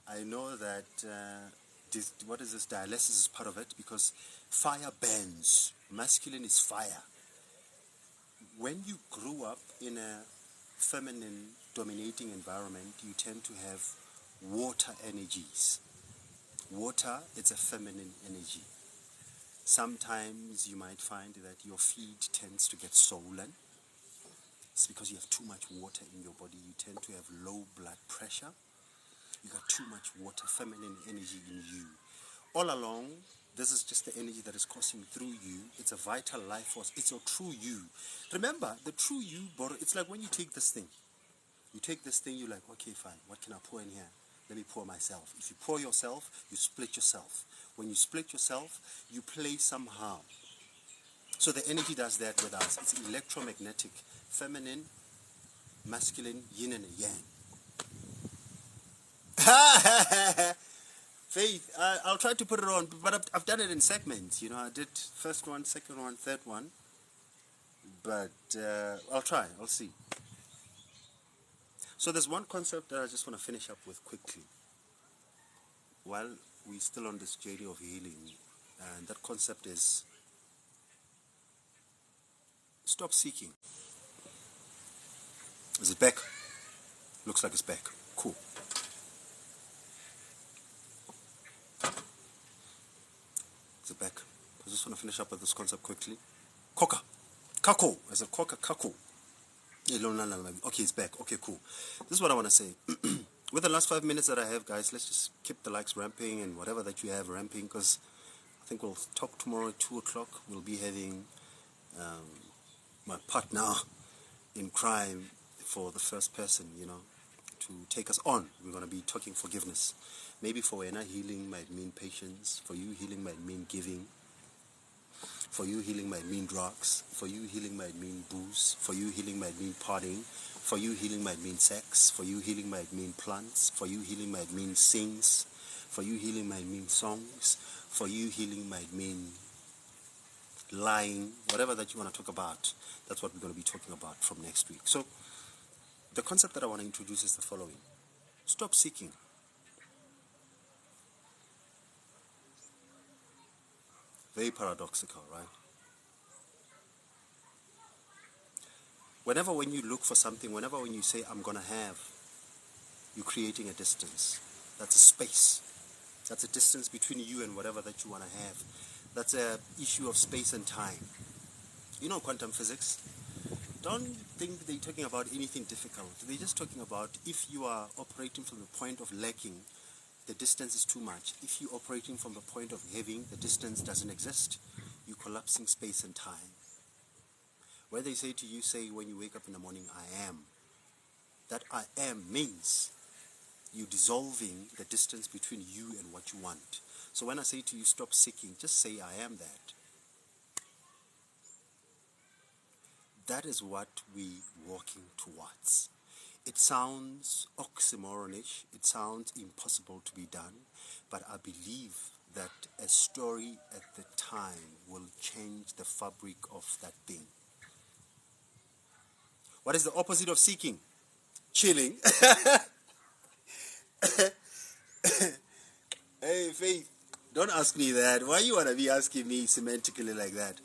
I know that dialysis is part of it, because fire burns. Masculine is fire. When you grew up in a feminine dominating environment, you tend to have water energies. Water, it's a feminine energy. Sometimes you might find that your feet tends to get swollen. It's because you have too much water in your body. You tend to have low blood pressure. You got too much water, feminine energy in you. All along, this is just the energy that is coursing through you. It's a vital life force. It's your true you. Remember, the true you, it's like when you take this thing. You take this thing, you're like, okay, fine, what can I pour in here? Let me pour myself. If you pour yourself, you split yourself. When you split yourself, you play somehow. So the energy does that with us. It's electromagnetic, feminine, masculine, yin and yang. Faith, I'll try to put it on, but I've done it in segments. You know, I did first one, second one, third one. But I'll try, I'll see. So there's one concept that I just want to finish up with quickly while we're still on this journey of healing. And that concept is stop seeking. Is it back? Looks like it's back. Cool. Is it back? I just want to finish up with this concept quickly. Coca. Kako. I said coca, kako. Okay, it's back. Okay, cool. This is what I want to say. With the last 5 minutes that I have, guys, let's just keep the likes ramping and whatever that you have ramping, because I think we'll talk tomorrow at 2 o'clock. We'll be having my partner in crime for the first person, you know, to take us on. We're going to be talking forgiveness. Maybe for Wena, healing might mean patience. For you, healing might mean giving. For you, healing might mean drugs. For you, healing might mean booze. For you, healing might mean partying. For you, healing might mean sex. For you, healing might mean plants. For you, healing might mean sings. For you, healing might mean songs. For you, healing might mean lying. Whatever that you want to talk about, that's what we're going to be talking about from next week. So, the concept that I want to introduce is the following. Stop seeking. Very paradoxical, right? Whenever when you look for something, whenever when you say, I'm going to have, you're creating a distance. That's a space. That's a distance between you and whatever that you want to have. That's an issue of space and time. You know quantum physics? Don't think they're talking about anything difficult. They're just talking about if you are operating from the point of lacking, the distance is too much. If you're operating from the point of having, the distance doesn't exist. You're collapsing space and time. When they say to you, say when you wake up in the morning, I am. That I am means you dissolving the distance between you and what you want. So when I say to you, stop seeking, just say I am that. That is what we're walking towards. It sounds oxymoronish, it sounds impossible to be done, but I believe that a story at the time will change the fabric of that thing. What is the opposite of seeking? Chilling. Hey, Faith, don't ask me that. Why you want to be asking me semantically like that?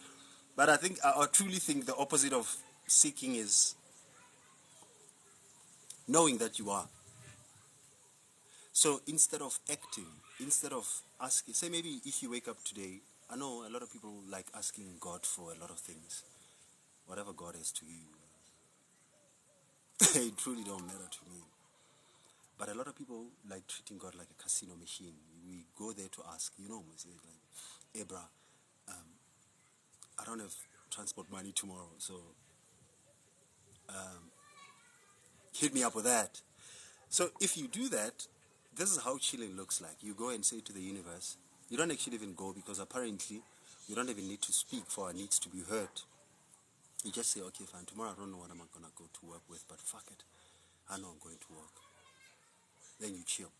But I truly think the opposite of seeking is knowing that you are. So instead of acting, instead of asking, say maybe if you wake up today, I know a lot of people like asking God for a lot of things. Whatever God is to you, it truly don't matter to me. But a lot of people like treating God like a casino machine. We go there to ask, we say like, hey bruh, I don't have transport money tomorrow, so hit me up with that. So if you do that, this is how chilling looks like. You go and say to the universe, you don't actually even go because apparently you don't even need to speak for our needs to be heard. You just say, okay, fine, tomorrow I don't know what I'm going to go to work with, but fuck it. I know I'm going to work. Then you chill.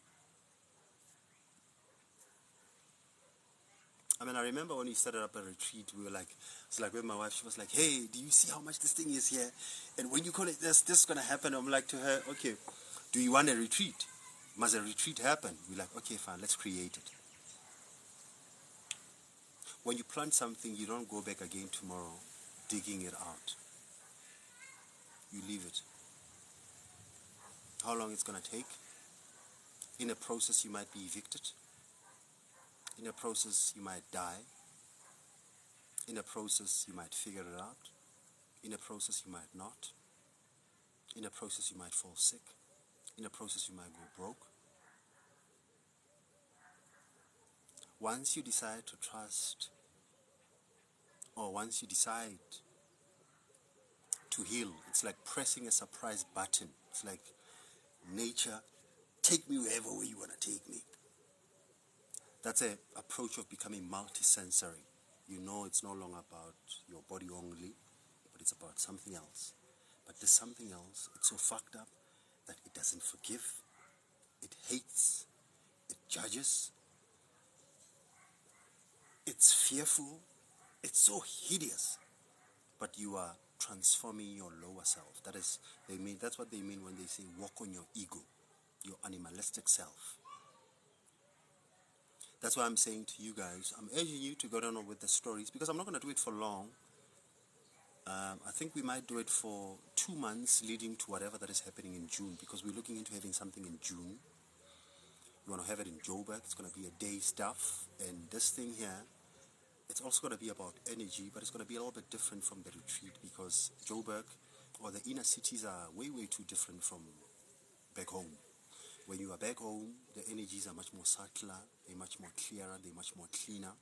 I mean, I remember when we started up a retreat, we were like, it's like with my wife, she was like, hey, do you see how much this thing is here? And when you call it this is going to happen. I'm like to her, okay, do you want a retreat? Must a retreat happen? We're like, okay, fine, let's create it. When you plant something, you don't go back again tomorrow digging it out. You leave it. How long it's going to take? In a process, you might be evicted. In a process, you might die. In a process, you might figure it out. In a process, you might not. In a process, you might fall sick. In a process, you might go broke. Once you decide to trust, or once you decide to heal, it's like pressing a surprise button. It's like, nature, take me wherever way you want to take me. That's an approach of becoming multisensory. You know it's no longer about your body only, but it's about something else. But this something else, it's so fucked up that it doesn't forgive, it hates, it judges, it's fearful, it's so hideous. But you are transforming your lower self. That's what they mean when they say walk on your ego, your animalistic self. That's why I'm saying to you guys, I'm urging you to go down with the stories, because I'm not going to do it for long. I think we might do it for 2 months leading to whatever that is happening in June, because we're looking into having something in June. We want to have it in Joburg. It's going to be a day stuff. And this thing here, it's also going to be about energy, but it's going to be a little bit different from the retreat, because Joburg or the inner cities are way, way too different from back home. When you are back home, the energies are much more subtler, they're much more clearer, they're much more cleaner.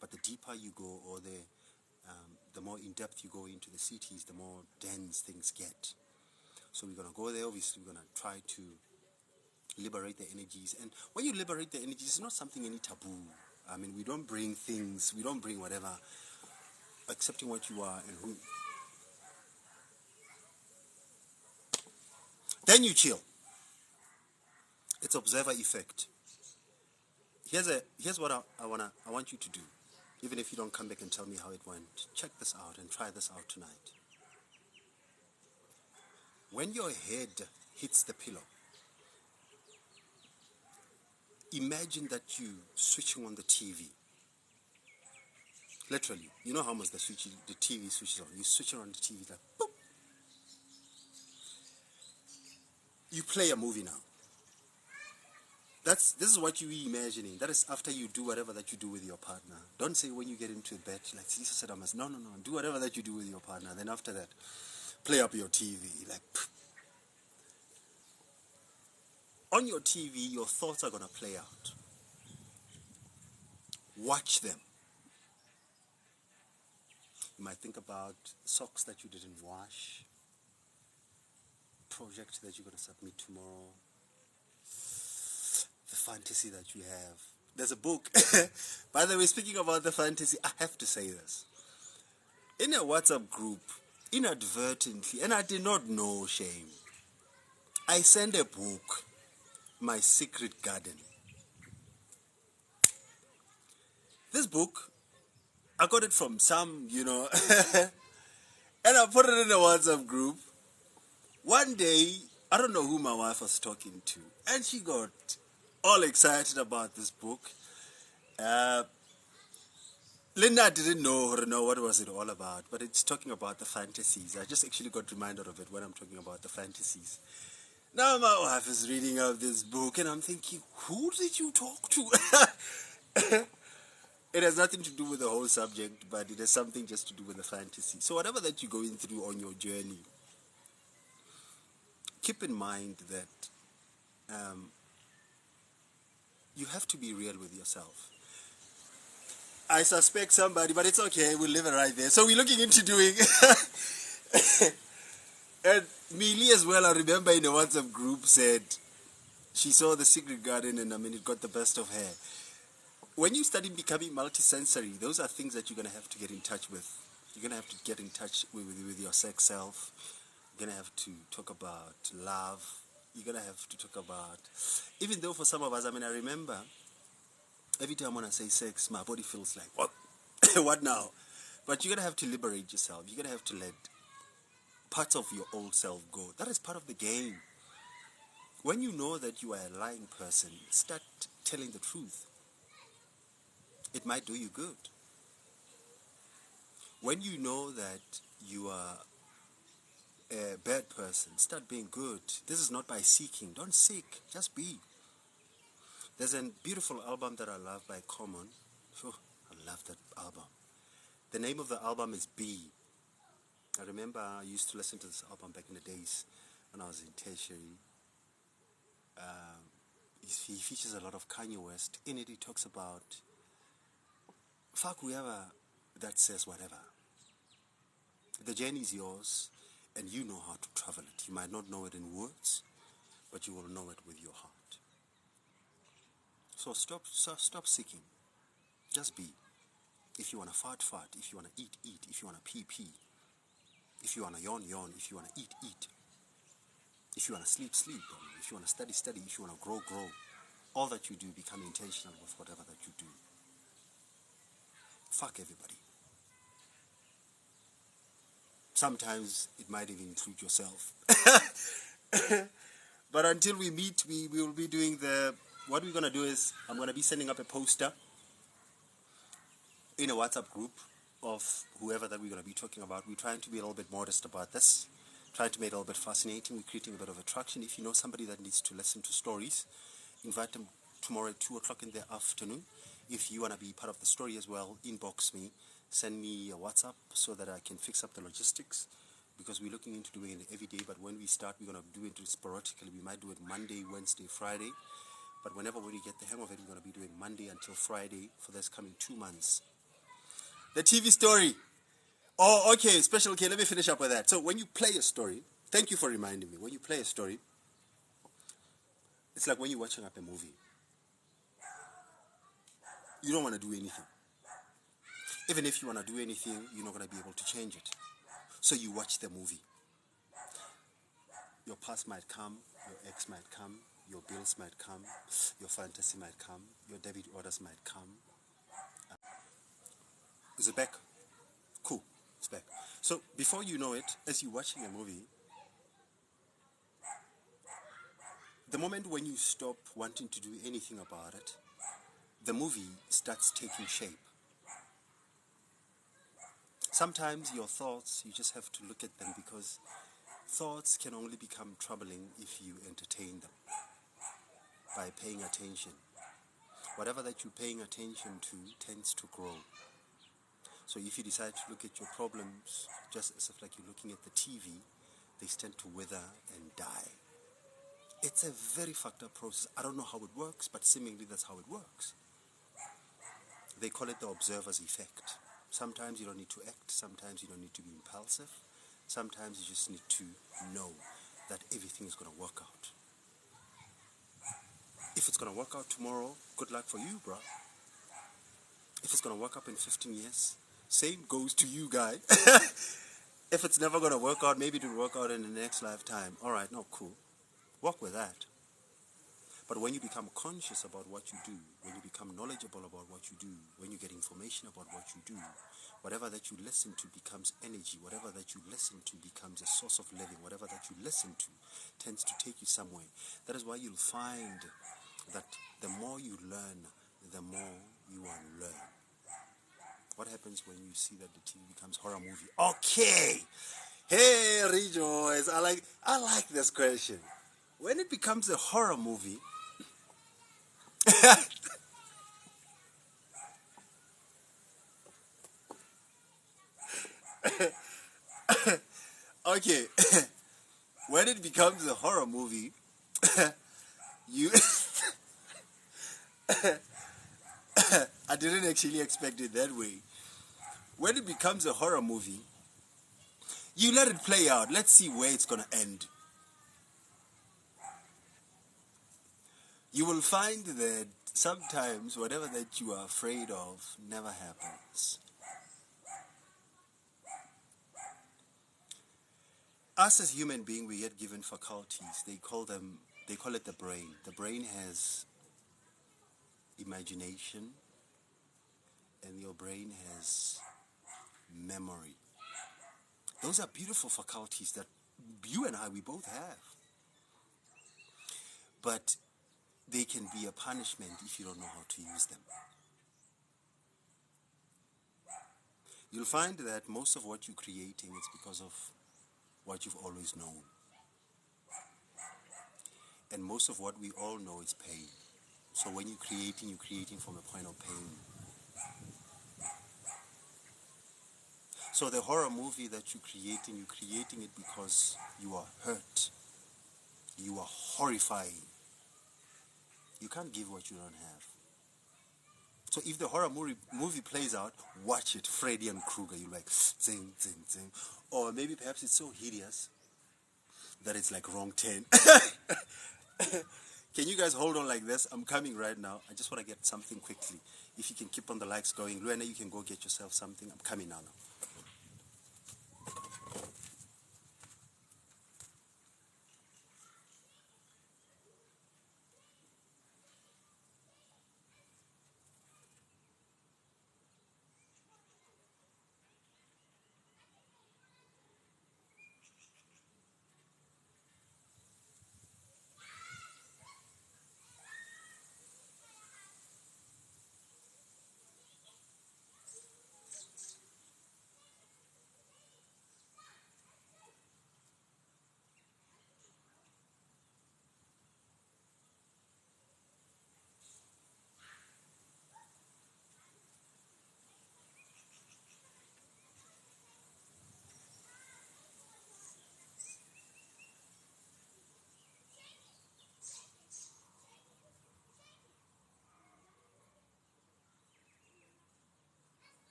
But the deeper you go, or the more in depth you go into the cities, the more dense things get. So we're going to go there. Obviously, we're going to try to liberate the energies. And when you liberate the energies, it's not something any taboo. I mean, we don't bring things, we don't bring whatever, accepting what you are and who. Then you chill. It's observer effect. Here's what I want you to do. Even if you don't come back and tell me how it went, check this out and try this out tonight. When your head hits the pillow, imagine that you switching on the TV. Literally, you know how much the TV switches on. You switch on the TV, like boop. You play a movie now. This is what you imagining. That is after you do whatever that you do with your partner. Don't say when you get into bed, like Jesus said, no. Do whatever that you do with your partner. Then after that, play up your TV. Like, on your TV, your thoughts are going to play out. Watch them. You might think about socks that you didn't wash, project that you're going to submit tomorrow, the fantasy that you have. There's a book. By the way, speaking about the fantasy, I have to say this. In a WhatsApp group, inadvertently, and I did not know, shame, I sent a book, My Secret Garden. This book, I got it from some, and I put it in a WhatsApp group. One day, I don't know who my wife was talking to, and she got all excited about this book. Linda didn't know what was it all about, but it's talking about the fantasies. I just actually got reminded of it when I'm talking about the fantasies. Now my wife is reading out this book, and I'm thinking, who did you talk to? It has nothing to do with the whole subject, but it has something just to do with the fantasy. So whatever that you're going through on your journey, keep in mind that you have to be real with yourself. I suspect somebody, but it's okay. We'll leave it right there. So we're looking into doing... And Mealy as well, I remember in a WhatsApp group said she saw The Secret Garden and it got the best of her. When you study becoming multisensory, those are things that you're going to have to get in touch with. You're going to have to get in touch with your sex self. You're going to have to talk about love. You're going to have to talk about... Even though for some of us, I remember every time when I say sex, my body feels like, what? What now? But you're going to have to liberate yourself. You're going to have to let parts of your old self go. That is part of the game. When you know that you are a lying person, start telling the truth. It might do you good. When you know that you are a bad person, start being good. This is not by seeking. Don't seek, just be. There's a beautiful album that I love by Common. Oh, I love that album. The name of the album is Be. I remember I used to listen to this album back in the days when I was in tertiary. He features a lot of Kanye West. In it, he talks about, fuck whoever that says whatever. The journey is yours, and you know how to travel it. You might not know it in words, but you will know it with your heart. So stop seeking. Just be. If you want to fart, fart. If you want to eat, eat. If you want to pee, pee. If you want to yawn, yawn. If you want to eat, eat. If you want to sleep, sleep. If you want to study, study. If you want to grow, grow. All that you do, become intentional with whatever that you do. Fuck everybody. Sometimes it might even include yourself. But until we meet, we will be doing what we're going to do is, I'm going to be sending up a poster in a WhatsApp group of whoever that we're going to be talking about. We're trying to be a little bit modest about this, trying to make it a little bit fascinating. We're creating a bit of attraction. If you know somebody that needs to listen to stories, invite them tomorrow at 2 o'clock in the afternoon. If you want to be part of the story as well, inbox me, send me a WhatsApp so that I can fix up the logistics, because we're looking into doing it every day. But when we start, we're going to do it sporadically. We might do it Monday, Wednesday, Friday. But whenever we get the hang of it, we're going to be doing Monday until Friday for this coming 2 months. The TV story. Oh, okay, special. Okay, let me finish up with that. So when you play a story, thank you for reminding me. When you play a story, it's like when you're watching up a movie. You don't want to do anything. Even if you want to do anything, you're not going to be able to change it. So you watch the movie. Your past might come, your ex might come, your bills might come, your fantasy might come, your debit orders might come. Is it back? Cool, it's back. So before you know it, as you're watching a movie, the moment when you stop wanting to do anything about it, the movie starts taking shape. Sometimes your thoughts, you just have to look at them, because thoughts can only become troubling if you entertain them by paying attention. Whatever that you're paying attention to tends to grow. So if you decide to look at your problems just as if like you're looking at the TV, they tend to wither and die. It's a very fucked up process. I don't know how it works, but seemingly that's how it works. They call it the observer's effect. Sometimes you don't need to act. Sometimes you don't need to be impulsive. Sometimes you just need to know that everything is going to work out. If it's going to work out tomorrow, good luck for you, bro. If it's going to work out in 15 years, same goes to you, guy. If it's never going to work out, maybe it will work out in the next lifetime. All right, no, cool. Work with that. But when you become conscious about what you do, when you become knowledgeable about what you do, when you get information about what you do, whatever that you listen to becomes energy. Whatever that you listen to becomes a source of living. Whatever that you listen to tends to take you somewhere. That is why you'll find that the more you learn, the more you unlearn. What happens when you see that the TV becomes horror movie? Okay. Hey, Rejoice. I like this question. When it becomes a horror movie, okay. When it becomes a horror movie, you I didn't actually expect it that way. When it becomes a horror movie, you let it play out. Let's see where it's going to end. You will find that sometimes whatever that you are afraid of never happens. Us as human beings, we get given faculties. They call it the brain. The brain has imagination, and your brain has memory. Those are beautiful faculties that you and I, we both have. But they can be a punishment if you don't know how to use them. You'll find that most of what you're creating is because of what you've always known. And most of what we all know is pain. So when you're creating from a point of pain. So the horror movie that you're creating it because you are hurt. You are horrifying. You can't give what you don't have. So if the horror movie plays out, watch it, Freddy and Krueger. You're like, zing, zing, zing. Or maybe perhaps it's so hideous that it's like wrong 10. Can you guys hold on like this? I'm coming right now. I just want to get something quickly. If you can keep on the likes going. Luana, you can go get yourself something. I'm coming now.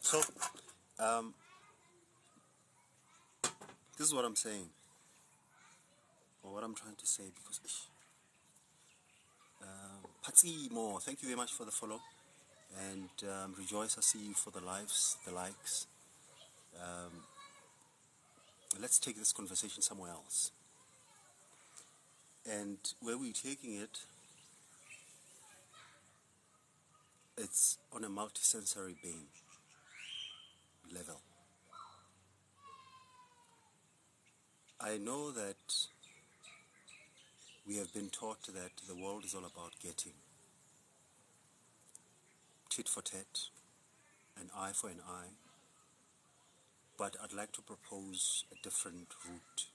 So, um, this is what I'm saying, or what I'm trying to say, because Patsi Mo, thank you very much for the follow, and Rejoice, I see you for the lives, the likes. Let's take this conversation somewhere else. And where we're taking it, it's on a multisensory being level. I know that we have been taught that the world is all about getting, tit for tat, an eye for an eye, but I'd like to propose a different route.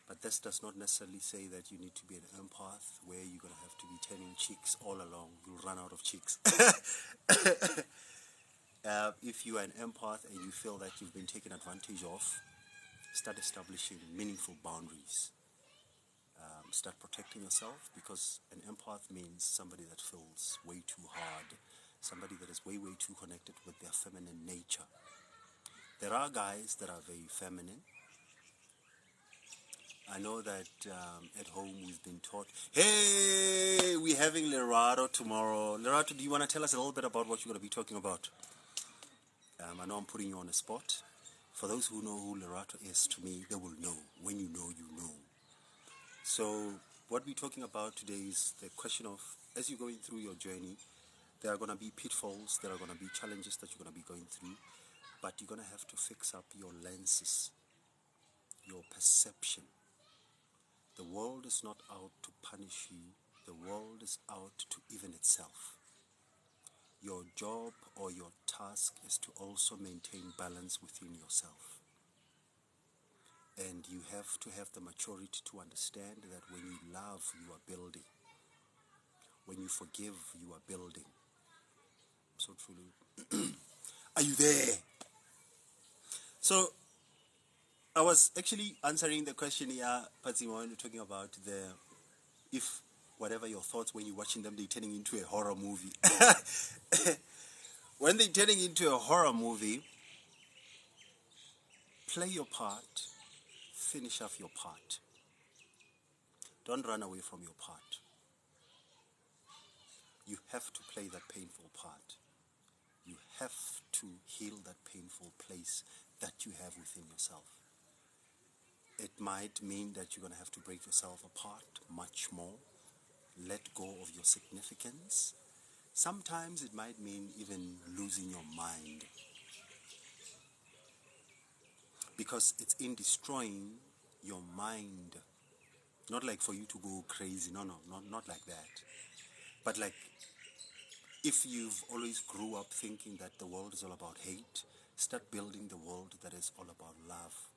But this does not necessarily say that you need to be an empath where you're going to have to be turning cheeks all along. You'll run out of cheeks. If you are an empath and you feel that you've been taken advantage of, start establishing meaningful boundaries. Start protecting yourself, because an empath means somebody that feels way too hard, somebody that is way too connected with their feminine nature. There are guys that are very feminine. I know that at home we've been taught, hey, we're having Lerato tomorrow. Lerato, do you want to tell us a little bit about what you're going to be talking about? I know I'm putting you on the spot. For those who know who Lerato is, to me, they will know. When you know, you know. So what we're talking about today is the question of, as you're going through your journey, there are going to be pitfalls, there are going to be challenges that you're going to be going through, but you're going to have to fix up your lenses, your perception. The world is not out to punish you. The world is out to even itself. Your job or your task is to also maintain balance within yourself. And you have to have the maturity to understand that when you love, you are building. When you forgive, you are building. So truly, are you there? So I was actually answering the question here, Patsy, when you're talking about if whatever your thoughts when you're watching them, they're turning into a horror movie. When they're turning into a horror movie, play your part, finish off your part. Don't run away from your part. You have to play that painful part. You have to heal that painful place that you have within yourself. It might mean that you're going to have to break yourself apart much more. Let go of your significance. Sometimes it might mean even losing your mind. Because it's in destroying your mind. Not like for you to go crazy. No, not like that. But like, if you've always grew up thinking that the world is all about hate, start building the world that is all about love.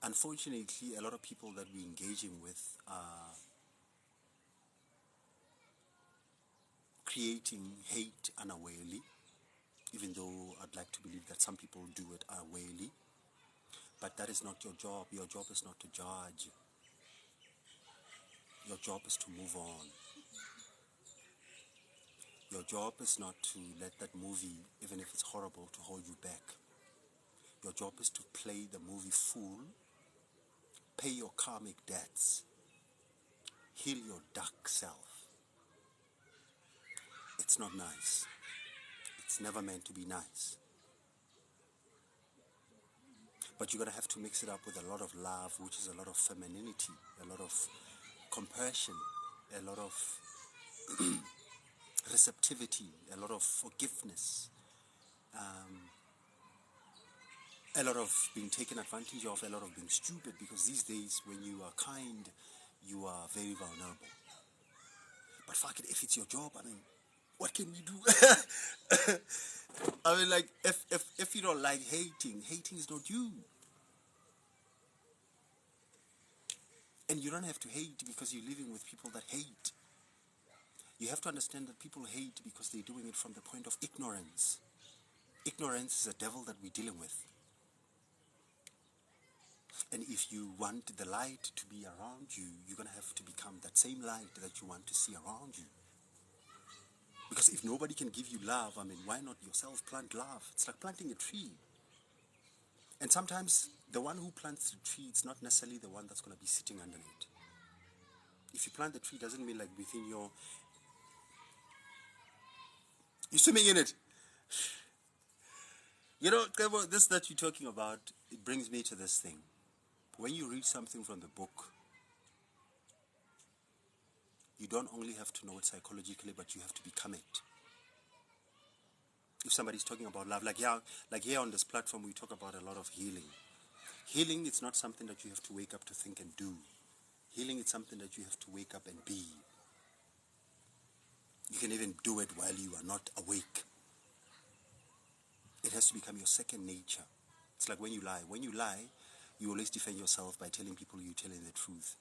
Unfortunately, a lot of people that we're engaging with are creating hate unawarely, even though I'd like to believe that some people do it unawarely. But that is not your job. Your job is not to judge. Your job is to move on. Your job is not to let that movie, even if it's horrible, to hold you back. Your job is to play the movie full, pay your karmic debts, heal your dark self. It's not nice. It's never meant to be nice. But you're going to have to mix it up with a lot of love, which is a lot of femininity, a lot of compassion, a lot of receptivity, a lot of forgiveness, a lot of being taken advantage of, a lot of being stupid, because these days when you are kind, you are very vulnerable. But fuck it, if it's your job, I mean, what can we do? I mean, like, if you don't like hating is not you. And you don't have to hate because you're living with people that hate. You have to understand that people hate because they're doing it from the point of ignorance. Ignorance is a devil that we're dealing with. And if you want the light to be around you, you're going to have to become that same light that you want to see around you. Because if nobody can give you love, I mean, why not yourself plant love? It's like planting a tree. And sometimes the one who plants the tree, it's not necessarily the one that's going to be sitting under it. If you plant the tree, doesn't mean like within you're swimming in it. You know, this that you're talking about, it brings me to this thing. When you read something from the book, you don't only have to know it psychologically, but you have to become it. If somebody's talking about love, like here on this platform, we talk about a lot of healing. Healing, it's not something that you have to wake up to think and do. Healing is something that you have to wake up and be. You can even do it while you are not awake. It has to become your second nature. It's like when you lie. When you lie, you always defend yourself by telling people you're telling the truth.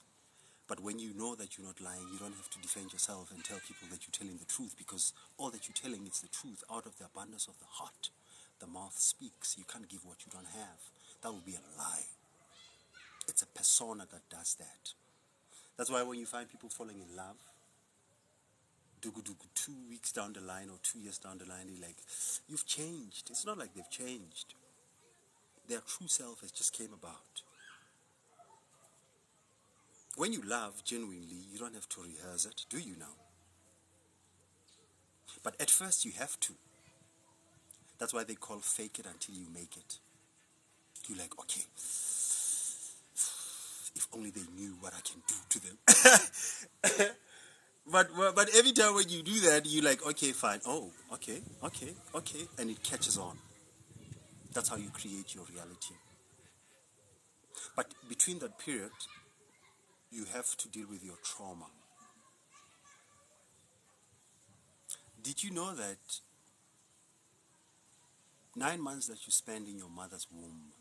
But when you know that you're not lying, you don't have to defend yourself and tell people that you're telling the truth, because all that you're telling is the truth. Out of the abundance of the heart, the mouth speaks. You can't give what you don't have. That would be a lie. It's a persona that does that. That's why when you find people falling in love, 2 weeks down the line or 2 years down the line, you're like, you've changed. It's not like they've changed. Their true self has just came about. When you love genuinely, you don't have to rehearse it, do you now? But at first you have to. That's why they call fake it until you make it. You're like, okay, if only they knew what I can do to them. But every time when you do that, you're like, okay, fine. Oh, okay. And it catches on. That's how you create your reality. But between that period, you have to deal with your trauma. Did you know that 9 months that you spend in your mother's womb,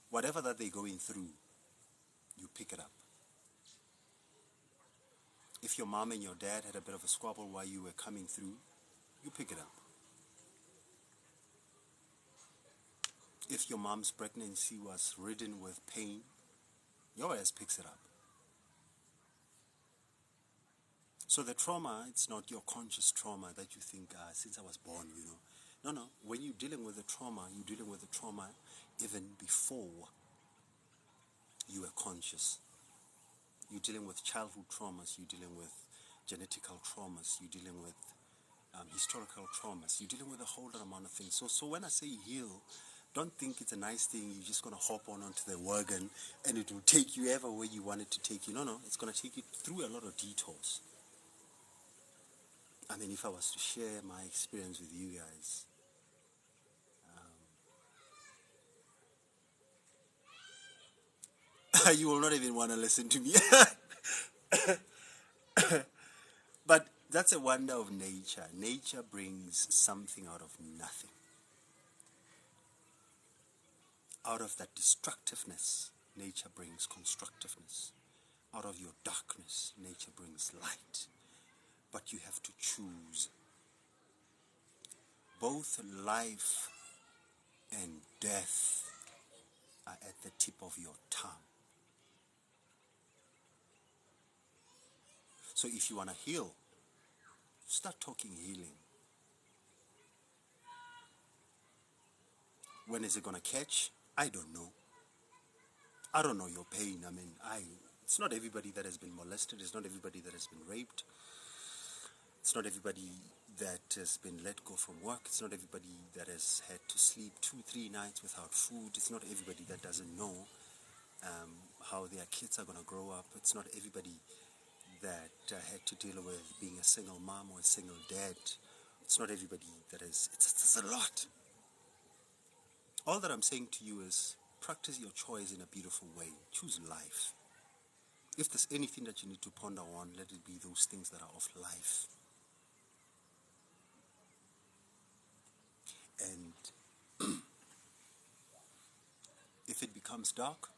whatever that they're going through, you pick it up? If your mom and your dad had a bit of a squabble while you were coming through, you pick it up. If your mom's pregnancy was ridden with pain, your ass picks it up. So the trauma, it's not your conscious trauma that you think, since I was born, you know. No. When you're dealing with the trauma, you're dealing with the trauma even before you were conscious. You're dealing with childhood traumas, you're dealing with genetical traumas, you're dealing with historical traumas, you're dealing with a whole lot amount of things. So when I say heal, don't think it's a nice thing, you're just going to hop onto the wagon and it will take you ever where you want it to take you. No, it's going to take you through a lot of detours. I mean, if I was to share my experience with you guys, you will not even want to listen to me. But that's a wonder of nature. Nature brings something out of nothing. Out of that destructiveness, nature brings constructiveness. Out of your darkness, nature brings light. But you have to choose. Both life and death are at the tip of your tongue. So if you want to heal, start talking healing. When is it going to catch? I don't know. I don't know your pain. I mean, it's not everybody that has been molested. It's not everybody that has been raped. It's not everybody that has been let go from work. It's not everybody that has had to sleep 2-3 nights without food. It's not everybody that doesn't know how their kids are going to grow up. It's not everybody that had to deal with being a single mom or a single dad. It's not everybody that is. It's a lot. All that I'm saying to you is practice your choice in a beautiful way. Choose life. If there's anything that you need to ponder on, let it be those things that are of life. And if it becomes dark,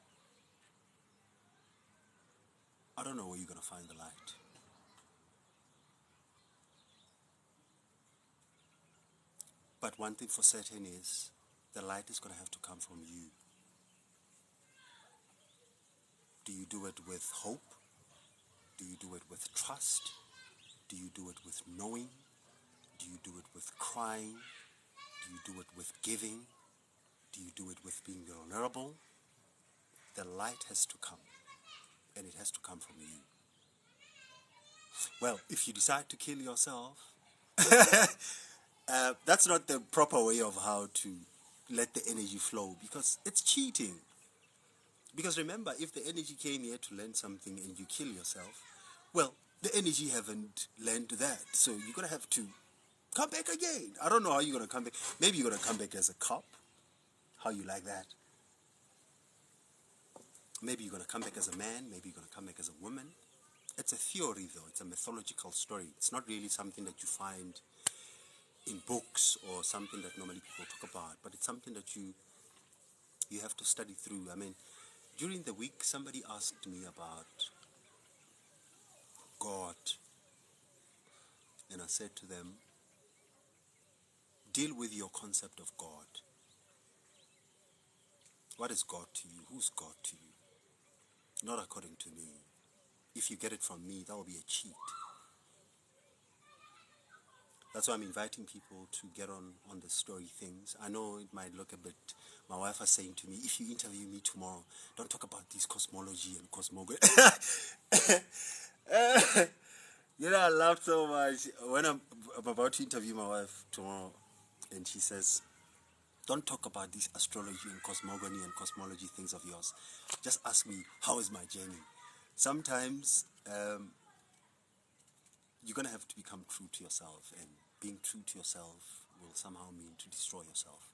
I don't know where you're going to find the light. But one thing for certain is the light is going to have to come from you. Do you do it with hope? Do you do it with trust? Do you do it with knowing? Do you do it with crying? Do you do it with giving? Do you do it with being vulnerable? The light has to come, and it has to come from you. Well, if you decide to kill yourself, that's not the proper way of how to let the energy flow, because it's cheating. Because remember, if the energy came here to learn something and you kill yourself, well, the energy haven't learned that. So you're going to have to come back again. I don't know how you're going to come back. Maybe you're going to come back as a cop. How you like that? Maybe you're going to come back as a man. Maybe you're going to come back as a woman. It's a theory, though. It's a mythological story. It's not really something that you find in books or something that normally people talk about. But it's something that you have to study through. I mean, during the week, somebody asked me about God. And I said to them, deal with your concept of God. What is God to you? Who's God to you? Not according to me. If you get it from me, that will be a cheat. That's why I'm inviting people to get on the story things. I know it might look a bit... My wife was saying to me, if you interview me tomorrow, don't talk about this cosmology and cosmography. I laughed so much when I'm about to interview my wife tomorrow, and she says, don't talk about this astrology and cosmogony and cosmology things of yours. Just ask me, how is my journey? Sometimes you're going to have to become true to yourself, and being true to yourself will somehow mean to destroy yourself.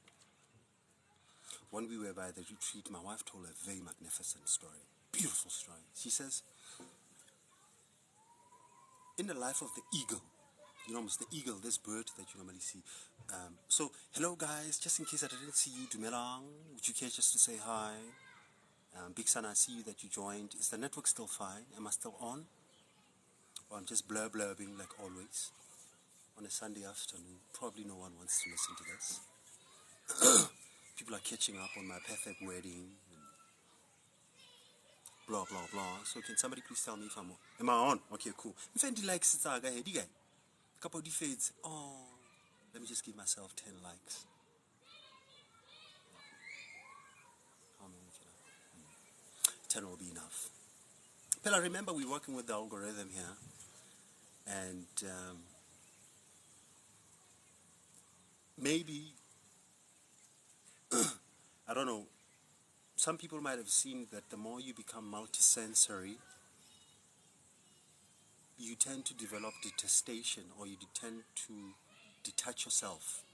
When we were by the retreat, my wife told a very magnificent story, beautiful story. She says, in the life of the eagle, the eagle, this bird that you normally see. So, hello guys, just in case I didn't see you, Dumelang, would you care just to say hi? Big Son, I see you that you joined. Is the network still fine? Am I still on? Or I'm just blurbing like always on a Sunday afternoon. Probably no one wants to listen to this. People are catching up on my perfect wedding. Blah, blah, blah. So can somebody please tell me if I'm on? Am I on? Okay, cool. If anybody likes it, couple of fades. Oh, let me just give myself 10 likes. How many can I? 10 will be enough. But I remember we're working with the algorithm here, and maybe I don't know. Some people might have seen that the more you become multisensory, you tend to develop detestation, or you tend to detach yourself.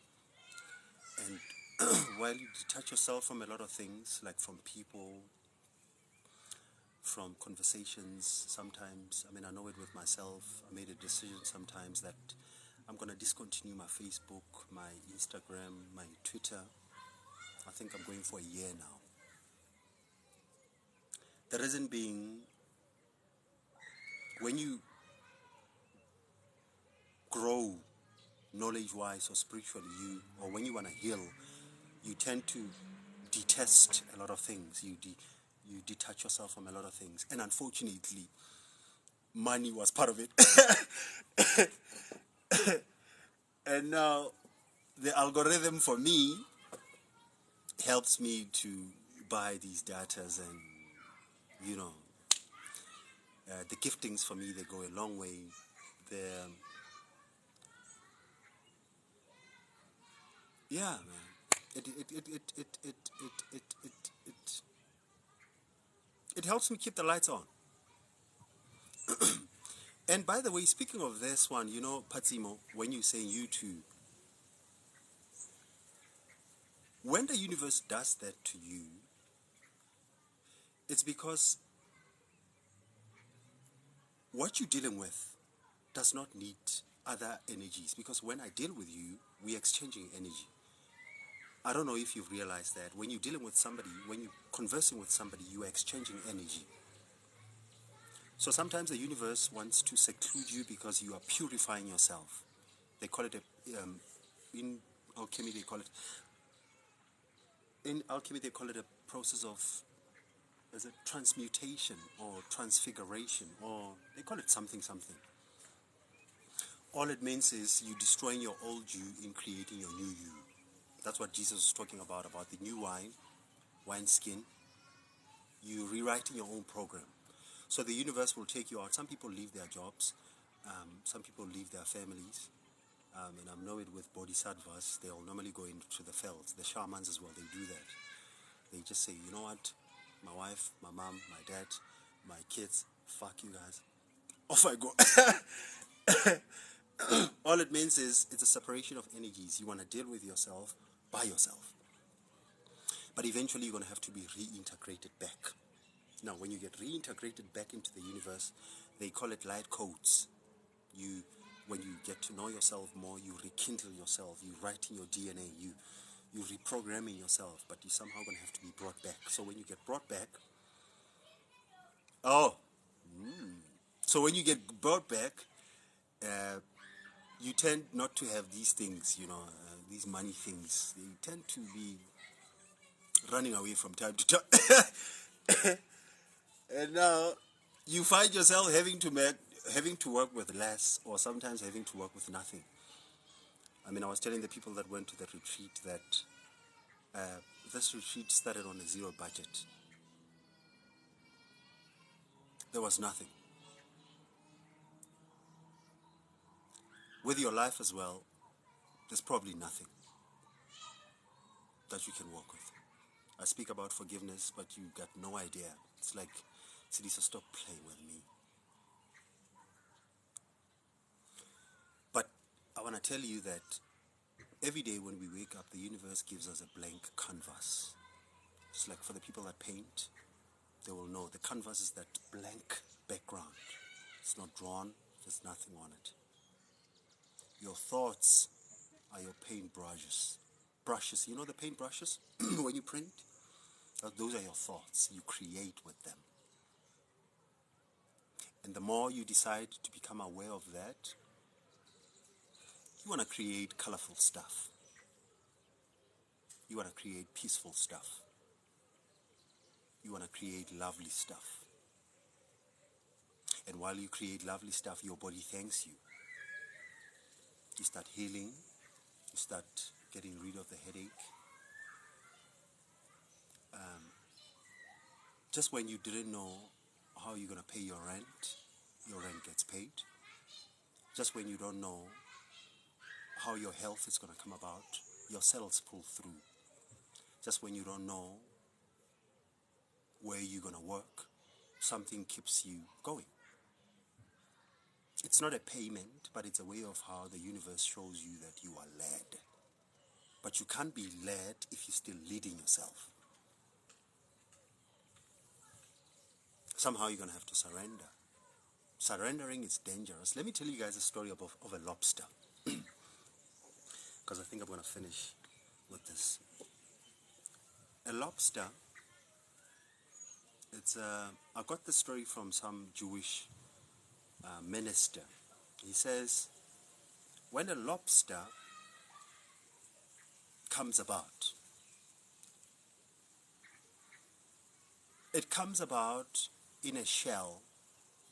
And while you detach yourself from a lot of things, like from people, from conversations, sometimes, I know it with myself, I made a decision sometimes that I'm going to discontinue my Facebook, my Instagram, my Twitter. I think I'm going for a year now. The reason being, when you grow knowledge-wise or spiritually, or when you want to heal, you tend to detest a lot of things. You detach yourself from a lot of things. And unfortunately, money was part of it. And now, the algorithm for me helps me to buy these datas, and the giftings for me, they go a long way. Yeah, man. It helps me keep the lights on. And by the way, speaking of this one, Patsimo, when you say YouTube, when the universe does that to you, it's because what you're dealing with does not need other energies. Because when I deal with you, we're exchanging energy. I don't know if you've realized that. When you're dealing with somebody, when you're conversing with somebody, you're exchanging energy. So sometimes the universe wants to seclude you because you are purifying yourself. They call it in alchemy they call it a process of as a transmutation or transfiguration, or they call it something. All it means is you destroying your old you in creating your new you. That's what Jesus was talking about the new wine skin. You rewriting your own program. So the universe will take you out. Some people leave their jobs. Some people leave their families. And I know it with bodhisattvas. They'll normally go into the fells. The shamans as well, they do that. They just say, you know what? My wife, my mom, my dad, my kids, fuck you guys. Off I go. All it means is it's a separation of energies. You want to deal with yourself by yourself. But eventually you're going to have to be reintegrated back. Now, when you get reintegrated back into the universe, they call it light codes. When you get to know yourself more, you rekindle yourself, you write in your DNA, you reprogramming yourself, but you're somehow going to have to be brought back. So when you get brought back, so when you get brought back, you tend not to have these things, these money things. You tend to be running away from time to time. And now you find yourself having to work with less, or sometimes having to work with nothing. I mean, I was telling the people that went to that retreat that this retreat started on a zero budget. There was nothing. With your life as well, there's probably nothing that you can work with. I speak about forgiveness, but you got no idea. It's like, Sidisa, stop playing with me. But I want to tell you that every day when we wake up, the universe gives us a blank canvas. It's like for the people that paint, they will know the canvas is that blank background. It's not drawn, there's nothing on it. Your thoughts are your paint brushes. You know the paint brushes? When you print? Those are your thoughts. You create with them. And the more you decide to become aware of that, you want to create colorful stuff. You want to create peaceful stuff. You want to create lovely stuff. And while you create lovely stuff, your body thanks you. You start healing. You start getting rid of the headache. Just when you didn't know how you're going to pay your rent gets paid. Just when you don't know how your health is going to come about, your cells pull through. Just when you don't know where you're going to work, something keeps you going. It's not a payment, but it's a way of how the universe shows you that you are led. But you can't be led if you're still leading yourself. Somehow you're going to have to surrender. Surrendering is dangerous. Let me tell you guys a story of a lobster. Because I think I'm going to finish with this. A lobster, I got this story from some Jewish minister. He says, when a lobster comes about, it comes about in a shell,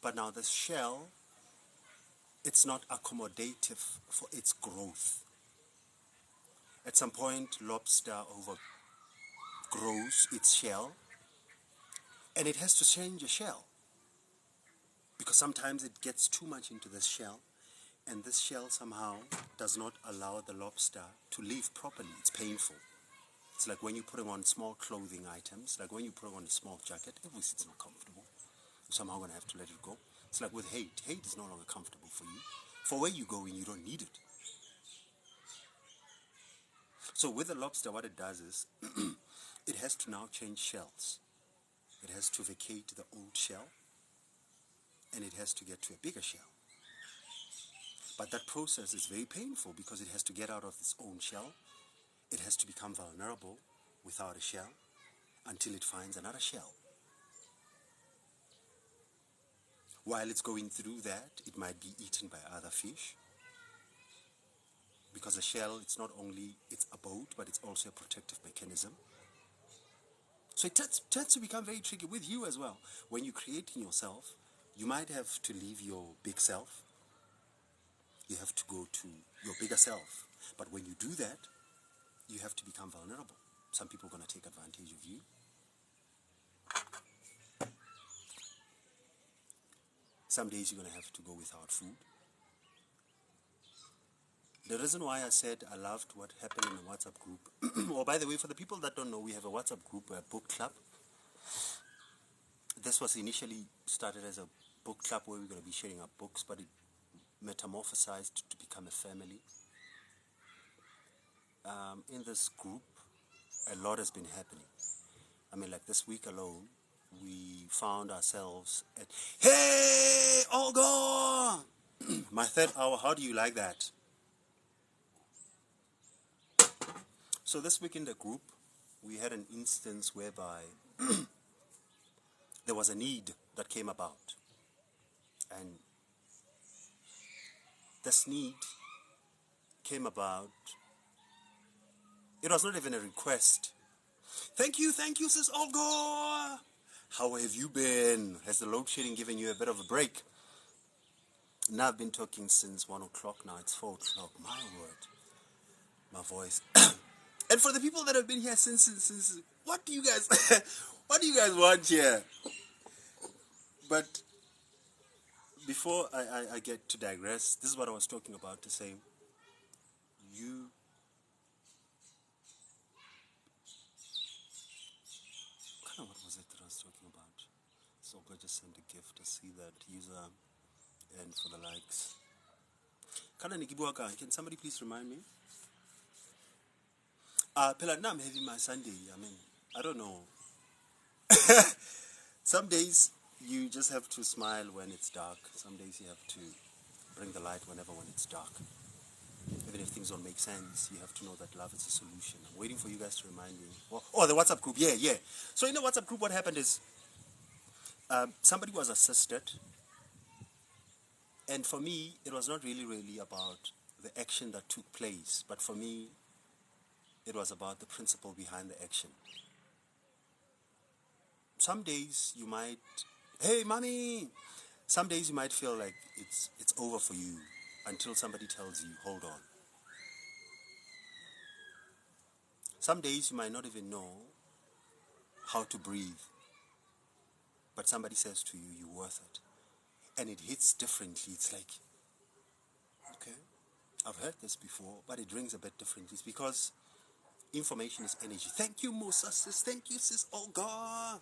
but now the shell, it's not accommodative for its growth. At some point, lobster overgrows its shell, and it has to change the shell, because sometimes it gets too much into this shell, and this shell somehow does not allow the lobster to live properly. It's painful. It's like when you're putting on small clothing items, like when you put on a small jacket, obviously it's not comfortable. You're somehow going to have to let it go. It's like with hate. Hate is no longer comfortable for you. For where you're going, you don't need it. So with the lobster, what it does is, it has to now change shells. It has to vacate the old shell, and it has to get to a bigger shell. But that process is very painful because it has to get out of its own shell. It has to become vulnerable without a shell until it finds another shell. While it's going through that, it might be eaten by other fish. Because a shell, it's not only its abode, but it's also a protective mechanism. So it tends to become very tricky with you as well. When you're creating yourself, you might have to leave your big self. You have to go to your bigger self. But when you do that, you have to become vulnerable. Some people are going to take advantage of you. Some days you're going to have to go without food. The reason why I said I loved what happened in the WhatsApp group, or by the way, for the people that don't know, we have a WhatsApp group, a book club. This was initially started as a book club where we're going to be sharing our books, but it metamorphosized to become a family. In this group, a lot has been happening. I mean, like this week alone, we found ourselves at, hey, Olga! My third hour, how do you like that? So this week in the group, we had an instance whereby there was a need that came about. And this need came about, it was not even a request. Thank you, sis Olga! How have you been? Has the load shedding given you a bit of a break? Now I've been talking since 1 o'clock, now it's 4 o'clock. My word, my voice. And for the people that have been here since what do you guys want here? But before I get to digress, this is what I was talking about, to say, what was it that I was talking about? So I just sent a gift to see that user and for the likes. Can somebody please remind me? Pela, now I'm having my Sunday. I mean, I don't know. Some days you just have to smile when it's dark. Some days you have to bring the light when it's dark. Even if things don't make sense, you have to know that love is a solution. I'm waiting for you guys to remind me. Oh, the WhatsApp group. Yeah. So in the WhatsApp group, what happened is somebody was assisted. And for me, it was not really about the action that took place. But for me, it was about the principle behind the action. Some days you might, hey, mommy. Some days you might feel like it's over for you until somebody tells you, hold on. Some days you might not even know how to breathe, but somebody says to you, you're worth it. And it hits differently. It's like, okay, I've heard this before, but it rings a bit differently. It's because information is energy. Thank you, Musa, sis. Thank you, sis Olga.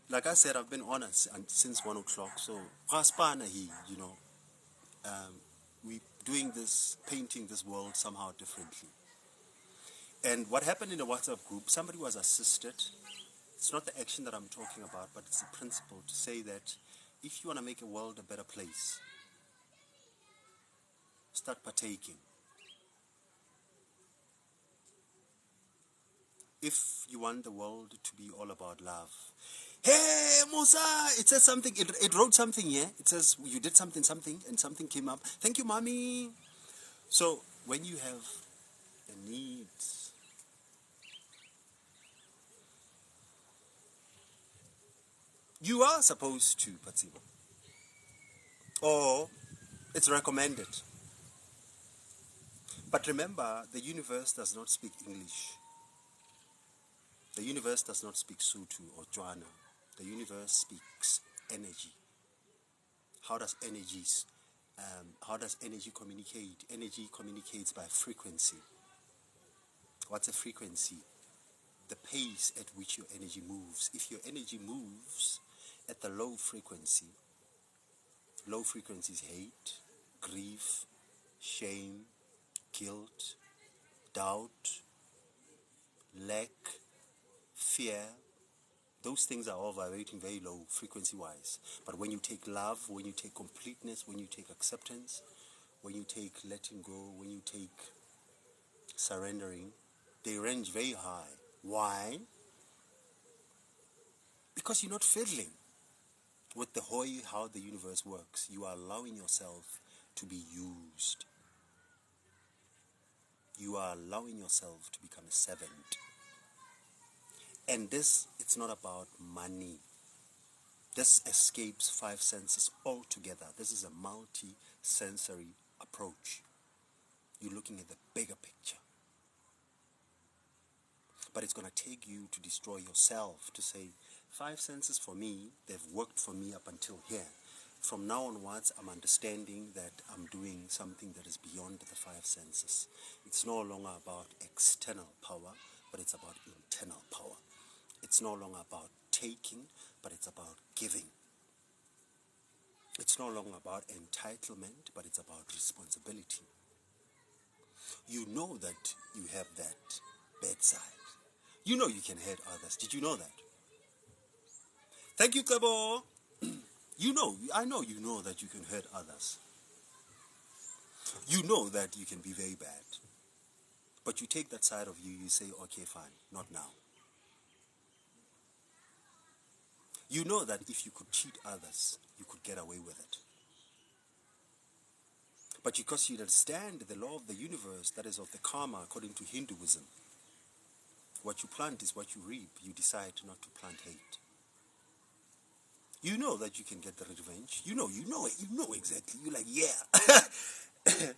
Like I said, I've been on it since 1 o'clock. So, we doing this, painting this world somehow differently. And what happened in the WhatsApp group, somebody was assisted. It's not the action that I'm talking about, but it's the principle to say that if you want to make a world a better place, start partaking. If you want the world to be all about love, hey Musa, it says something, it wrote something here. It says you did something, and something came up. Thank you, mommy. So when you have a need, you are supposed to participate, or it's recommended. But remember, the universe does not speak English. The universe does not speak Sutu or Joanna. The universe speaks energy. How does energy communicate? Energy communicates by frequency. What's a frequency? The pace at which your energy moves. If your energy moves at the low frequency is hate, grief, shame, guilt, doubt, lack, fear. Those things are all vibrating very low frequency-wise. But when you take love, when you take completeness, when you take acceptance, when you take letting go, when you take surrendering, they range very high. Why? Because you're not fiddling with the way how the universe works. You are allowing yourself to be used. You are allowing yourself to become a servant. And this, it's not about money. This escapes five senses altogether. This is a multi-sensory approach. You're looking at the bigger picture. But it's going to take you to destroy yourself, to say, five senses for me, they've worked for me up until here. From now onwards, I'm understanding that I'm doing something that is beyond the five senses. It's no longer about external power, but it's about internal power. It's no longer about taking, but it's about giving. It's no longer about entitlement, but it's about responsibility. You know that you have that bad side. You know you can hurt others. Did you know that? Thank you, Kabo. I know you know that you can hurt others. You know that you can be very bad. But you take that side of you, you say, okay, fine, not now. You know that if you could cheat others, you could get away with it. But because you understand the law of the universe, that is of the karma according to Hinduism, what you plant is what you reap. You decide not to plant hate. You know that you can get the revenge. You know it. You know exactly. You're like, yeah.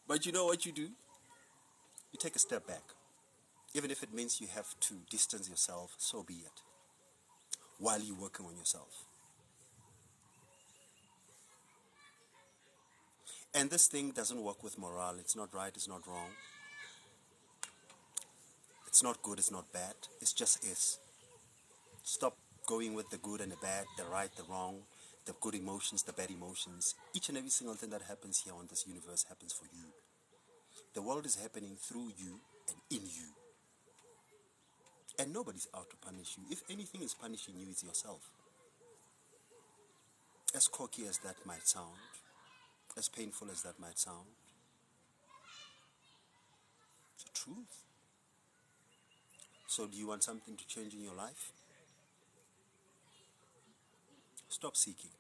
But you know what you do? You take a step back. Even if it means you have to distance yourself, so be it. While you're working on yourself. And this thing doesn't work with morale. It's not right, it's not wrong. It's not good, it's not bad. It just is. Stop going with the good and the bad, the right, the wrong, the good emotions, the bad emotions. Each and every single thing that happens here on this universe happens for you. The world is happening through you and in you. And nobody's out to punish you. If anything is punishing you, it's yourself. As cocky as that might sound, as painful as that might sound, it's the truth. So do you want something to change in your life? Stop seeking.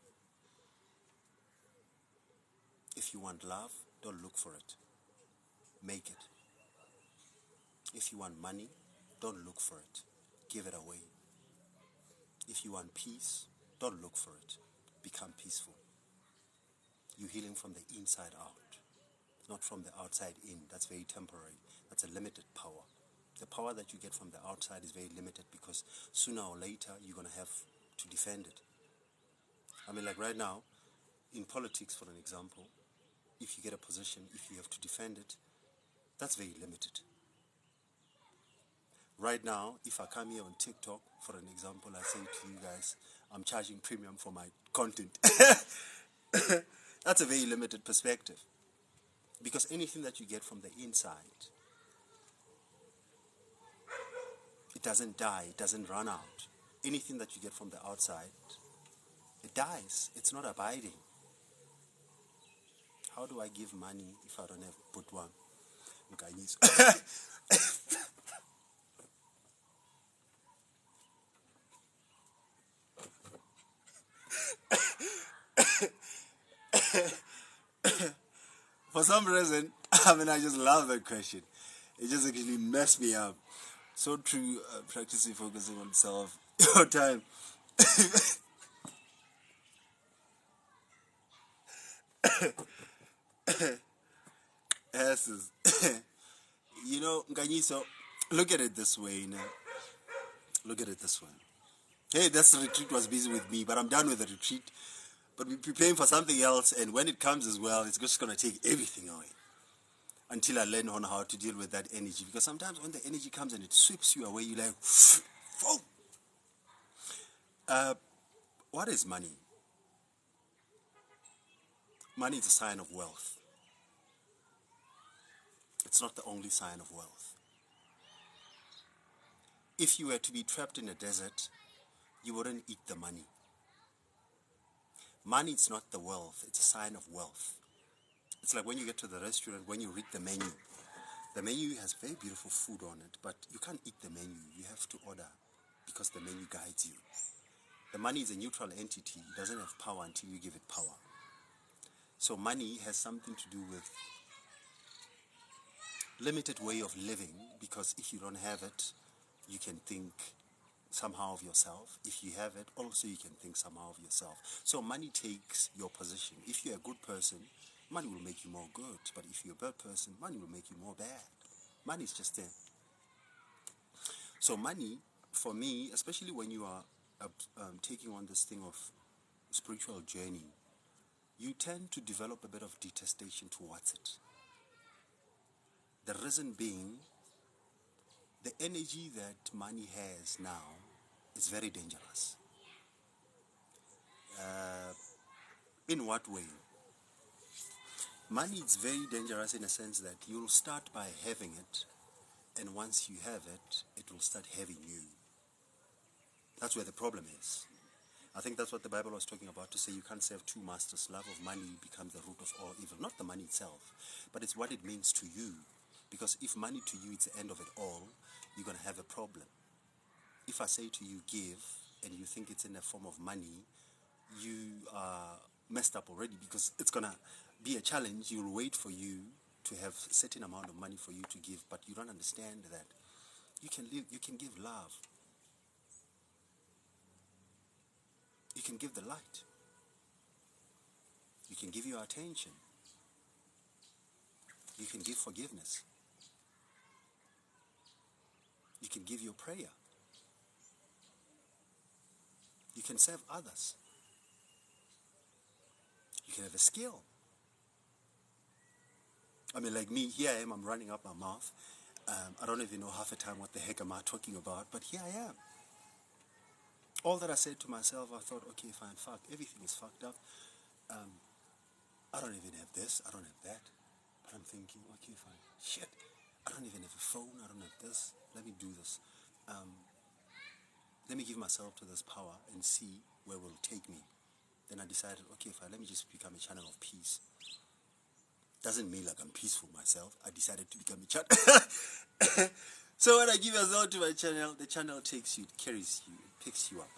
If you want love, don't look for it. Make it. If you want money, don't look for it. Give it away. If you want peace, don't look for it. Become peaceful. You're healing from the inside out, not from the outside in. That's very temporary. That's a limited power. The power that you get from the outside is very limited because sooner or later you're going to have to defend it. I mean, like right now, in politics, for an example, if you get a position, if you have to defend it, that's very limited. Right now, if I come here on TikTok, for an example, I say to you guys, I'm charging premium for my content. That's a very limited perspective. Because anything that you get from the inside, it doesn't die, it doesn't run out. Anything that you get from the outside, it dies. It's not abiding. How do I give money if I don't have put one? For some reason, I just love that question. It just actually messed me up. So true, practicing focusing on self. Your time. Asses. Nganyiso, look at it this way, Look at it this way. Hey, this retreat was busy with me, but I'm done with the retreat. But we're preparing for something else, and when it comes as well, it's just going to take everything away. Until I learn on how to deal with that energy. Because sometimes when the energy comes and it sweeps you away, you're like, whoa. What is money? Money is a sign of wealth. It's not the only sign of wealth. If you were to be trapped in a desert, you wouldn't eat the money. Money is not the wealth, it's a sign of wealth. It's like when you get to the restaurant, when you read the menu. The menu has very beautiful food on it, but you can't eat the menu. You have to order because the menu guides you. The money is a neutral entity. It doesn't have power until you give it power. So money has something to do with limited way of living, because if you don't have it, you can think somehow of yourself. If you have it, also you can think somehow of yourself. So money takes your position. If you're a good person, money will make you more good. But if you're a bad person, money will make you more bad. Money is just there. So money, for me, especially when you are taking on this thing of spiritual journey, you tend to develop a bit of detestation towards it. The reason being, the energy that money has now is very dangerous. In what way? Money is very dangerous in a sense that you'll start by having it, and once you have it, it will start having you. That's where the problem is. I think that's what the Bible was talking about, to say you can't serve two masters. Love of money becomes the root of all evil. Not the money itself, but it's what it means to you. Because if money to you is the end of it all, you're going to have a problem. If I say to you, give, and you think it's in the form of money, you are messed up already, because it's going to be a challenge. You'll wait for you to have a certain amount of money for you to give, but you don't understand that you can give love. You can give the light. You can give your attention. You can give forgiveness. You can give your prayer. You can serve others. You can have a skill. I mean, like me, here I am, I'm running up my mouth. I don't even know half the time what the heck am I talking about, but here I am. All that I said to myself, I thought, okay, fine, fuck, everything is fucked up. I don't even have this, I don't have that. But I'm thinking, okay, fine, shit, I don't even have a phone, I don't have this, let me do this. Let me give myself to this power and see where it will take me. Then I decided, okay, fine, let me just become a channel of peace. Doesn't mean like I'm peaceful myself. I decided to become a channel. So when I give myself to my channel, the channel takes you, it carries you, it picks you up.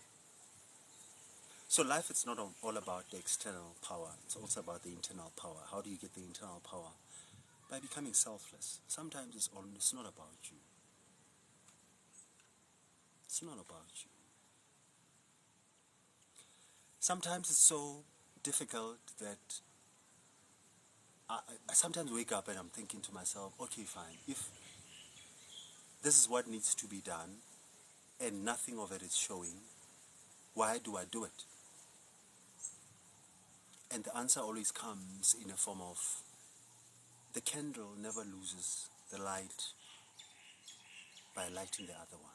So life, it's not all about the external power. It's also about the internal power. How do you get the internal power? By becoming selfless. Sometimes it's not about you. It's not about you. Sometimes it's so difficult that I sometimes wake up and I'm thinking to myself, okay, fine, if this is what needs to be done and nothing of it is showing, why do I do it? And the answer always comes in a form of, the candle never loses the light by lighting the other one.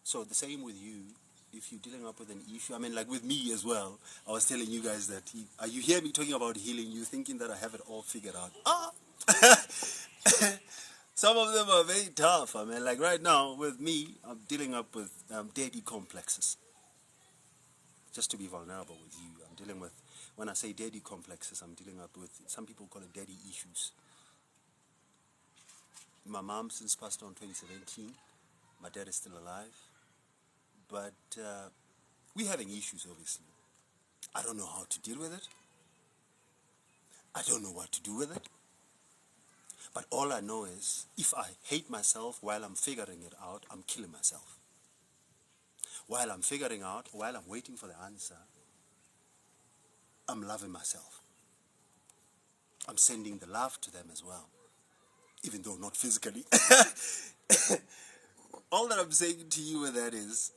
So the same with you. If you're dealing up with an issue, I mean, like with me as well, I was telling you guys that, you hear me talking about healing, you're thinking that I have it all figured out. Some of them are very tough. I mean, like right now with me, I'm dealing up with daddy complexes. Just to be vulnerable with you, I'm dealing with, when I say daddy complexes, I'm dealing up with, some people call it daddy issues. My mom since passed on 2017. My dad is still alive. But we're having issues, obviously. I don't know how to deal with it. I don't know what to do with it. But all I know is, if I hate myself while I'm figuring it out, I'm killing myself. While I'm figuring out, while I'm waiting for the answer, I'm loving myself. I'm sending the love to them as well, even though not physically. All that I'm saying to you with that is,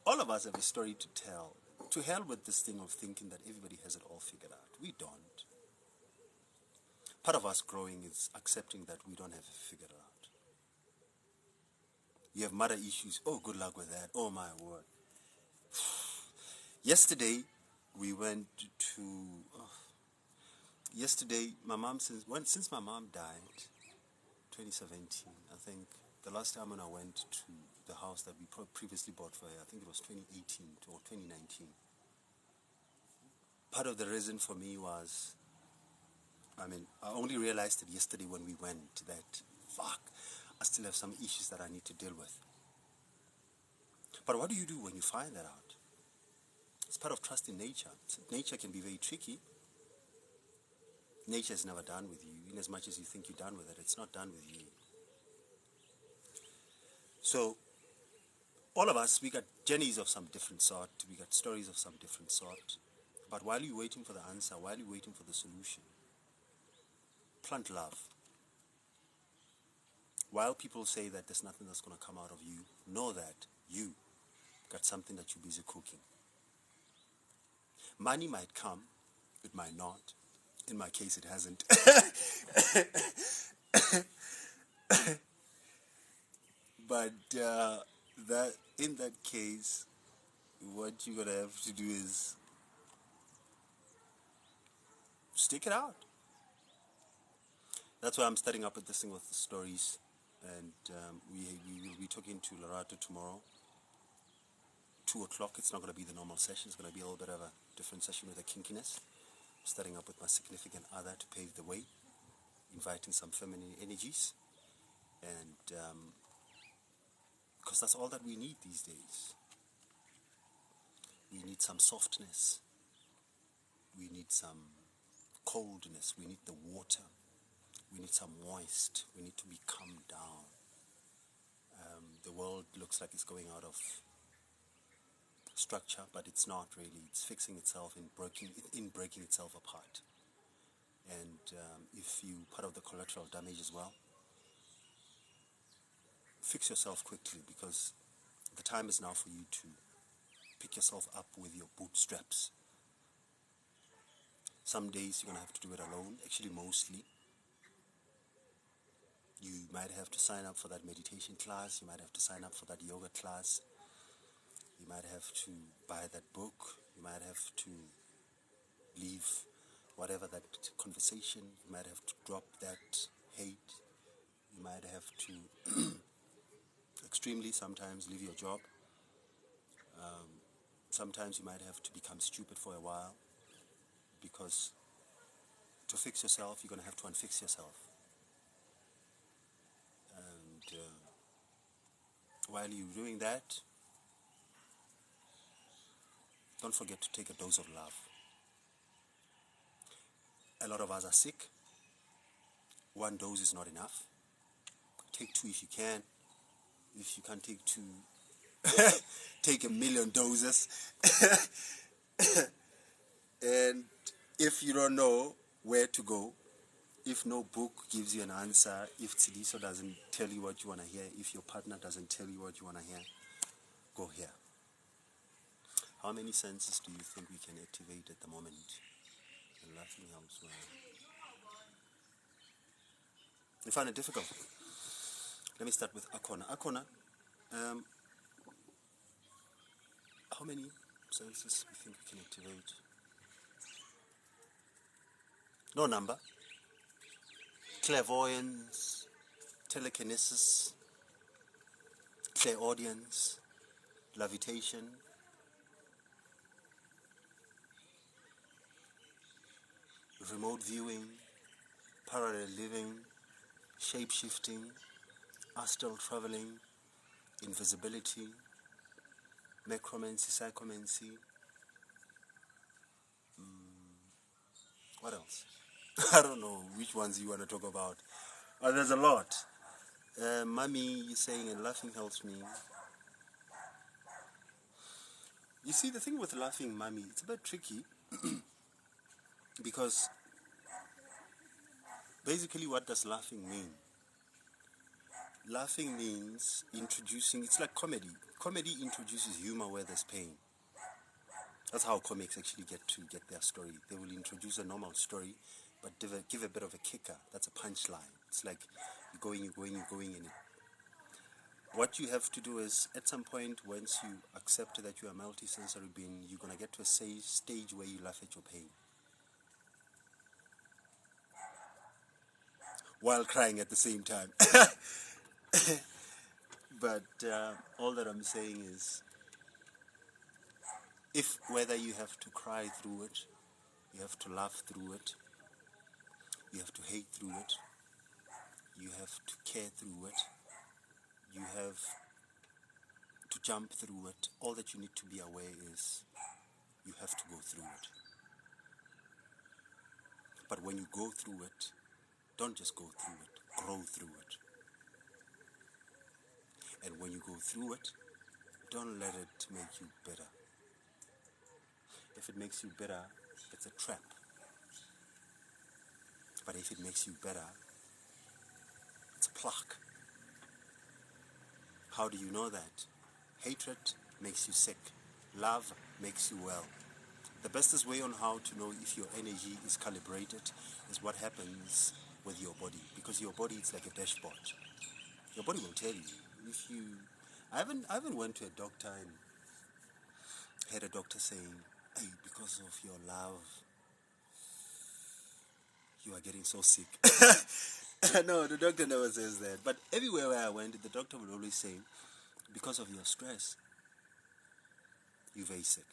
all of us have a story to tell. To hell with this thing of thinking that everybody has it all figured out. We don't. Part of us growing is accepting that we don't have it figured out. You have mother issues. Oh, good luck with that. Oh, my word. Yesterday, we went to... yesterday, my mom, since my mom died, 2017, I think, the last time when I went to the house that we previously bought for her, I think it was 2018 or 2019. Part of the reason for me was, I mean, I only realized it yesterday when we went that, fuck, I still have some issues that I need to deal with. But what do you do when you find that out? It's part of trust in nature. Nature can be very tricky. Nature is never done with you. In as much as you think you're done with it, it's not done with you. So all of us, we got journeys of some different sort, we got stories of some different sort. But while you're waiting for the answer, while you're waiting for the solution, plant love. While people say that there's nothing that's going to come out of you, know that you got something that you're busy cooking. Money might come, it might not. In my case, it hasn't. But that in that case, what you're going to have to do is stick it out. That's why I'm starting up with this thing with the stories. And we will be talking to Loretta tomorrow. 2 o'clock. It's not going to be the normal session. It's going to be a little bit of a different session with a kinkiness. Starting up with my significant other to pave the way, inviting some feminine energies, and because that's all that we need these days. We need some softness. We need some coldness. We need the water. We need some moist. We need to be calmed down. The world looks like it's going out of structure, but it's not really. It's fixing itself in breaking itself apart. And if you part of the collateral damage as well, fix yourself quickly, because the time is now for you to pick yourself up with your bootstraps. Some days you're going to have to do it alone. Actually, mostly. You might have to sign up for that meditation class. You might have to sign up for that yoga class. You might have to buy that book. You might have to leave whatever that conversation. You might have to drop that hate. You might have to extremely sometimes leave your job. Sometimes you might have to become stupid for a while, because to fix yourself, you're going to have to unfix yourself. And while you're doing that, don't forget to take a dose of love. A lot of us are sick. 1 dose is not enough. Take 2 if you can. If you can't take 2, take 1,000,000 doses. And if you don't know where to go, if no book gives you an answer, if Tsidiso doesn't tell you what you want to hear, if your partner doesn't tell you what you want to hear, go here. How many senses do you think we can activate at the moment? And laughing helps well. You find it difficult? Let me start with Akona. Akona, how many senses do you think we can activate? No number. Clairvoyance, telekinesis, clairaudience, levitation, remote viewing, parallel living, shape-shifting, astral traveling, invisibility, necromancy, psychomancy. What else? I don't know which ones you want to talk about. There's a lot. Mommy, you're saying, and laughing helps me. You see, the thing with laughing, mommy, it's a bit tricky. Because basically, what does laughing mean? Laughing means introducing, it's like comedy. Comedy introduces humor where there's pain. That's how comics actually get their story. They will introduce a normal story, but give a bit of a kicker. That's a punchline. It's like you're going, and what you have to do is, at some point, once you accept that you are a multisensory being, you're going to get to a stage where you laugh at your pain, while crying at the same time. But all that I'm saying is, if whether you have to cry through it, you have to laugh through it, you have to hate through it, you have to care through it, you have to jump through it, all that you need to be aware is you have to go through it. But when you go through it, don't just go through it, grow through it. And when you go through it, don't let it make you bitter. If it makes you bitter, it's a trap. But if it makes you better, it's a pluck. How do you know that? Hatred makes you sick. Love makes you well. The bestest way on how to know if your energy is calibrated is what happens with your body. Because your body is like a dashboard. Your body will tell you. If you, I haven't went to a doctor and had a doctor saying, hey, because of your love, you are getting so sick. No, the doctor never says that. But everywhere where I went, the doctor would always say, because of your stress, you're very sick.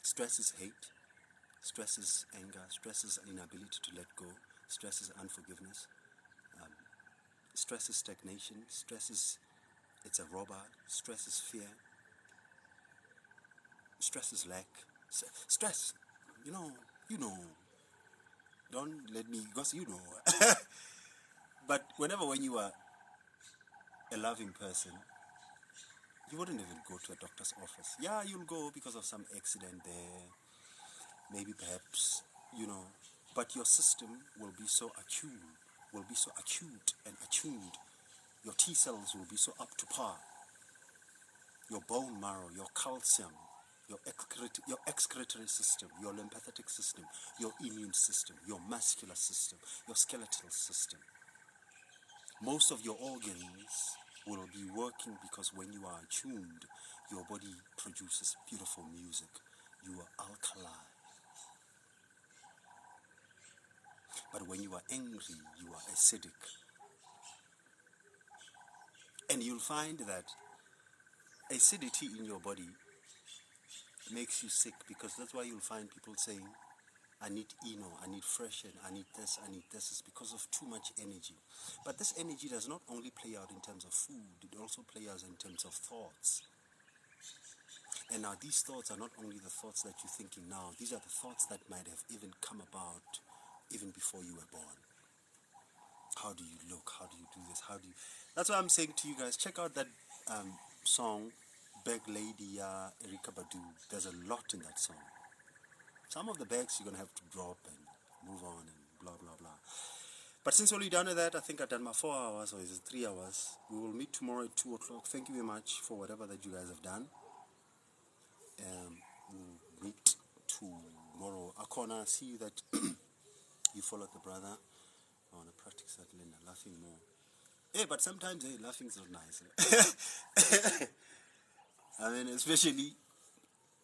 Stress is hate. Stress is anger. Stress is inability to let go. Stress is unforgiveness. Stress is stagnation. Stress is, it's a robber. Stress is fear. Stress is lack. Stress, you know. Don't let me, because you know. But when you are a loving person, you wouldn't even go to a doctor's office. Yeah, you'll go because of some accident there, maybe perhaps, but your system will be so acute and attuned. Your T cells will be so up to par. Your bone marrow, your calcium, your excretory system, your lymphatic system, your immune system, your muscular system, your skeletal system. Most of your organs will be working because when you are attuned, your body produces beautiful music. You are alkaline. But when you are angry, you are acidic. And you'll find that acidity in your body makes you sick, because that's why you'll find people saying, I need Eno, I need freshen, I need this, I need this. It's because of too much energy. But this energy does not only play out in terms of food, it also plays out in terms of thoughts. And now these thoughts are not only the thoughts that you're thinking now, these are the thoughts that might have even come about even before you were born. How do you look? How do you do this? That's why I'm saying to you guys, check out that song, Beg Lady, Erika Badu. There's a lot in that song. Some of the bags you're going to have to drop and move on and blah, blah, blah. But since we're already done with that, I think I've done my 4 hours, or is it 3 hours? We will meet tomorrow at 2 o'clock. Thank you very much for whatever that you guys have done. We'll meet tomorrow. Akona, see you that you followed the brother. I want to practice that, Linda, laughing more. Hey, but sometimes laughing's not nice. I mean, especially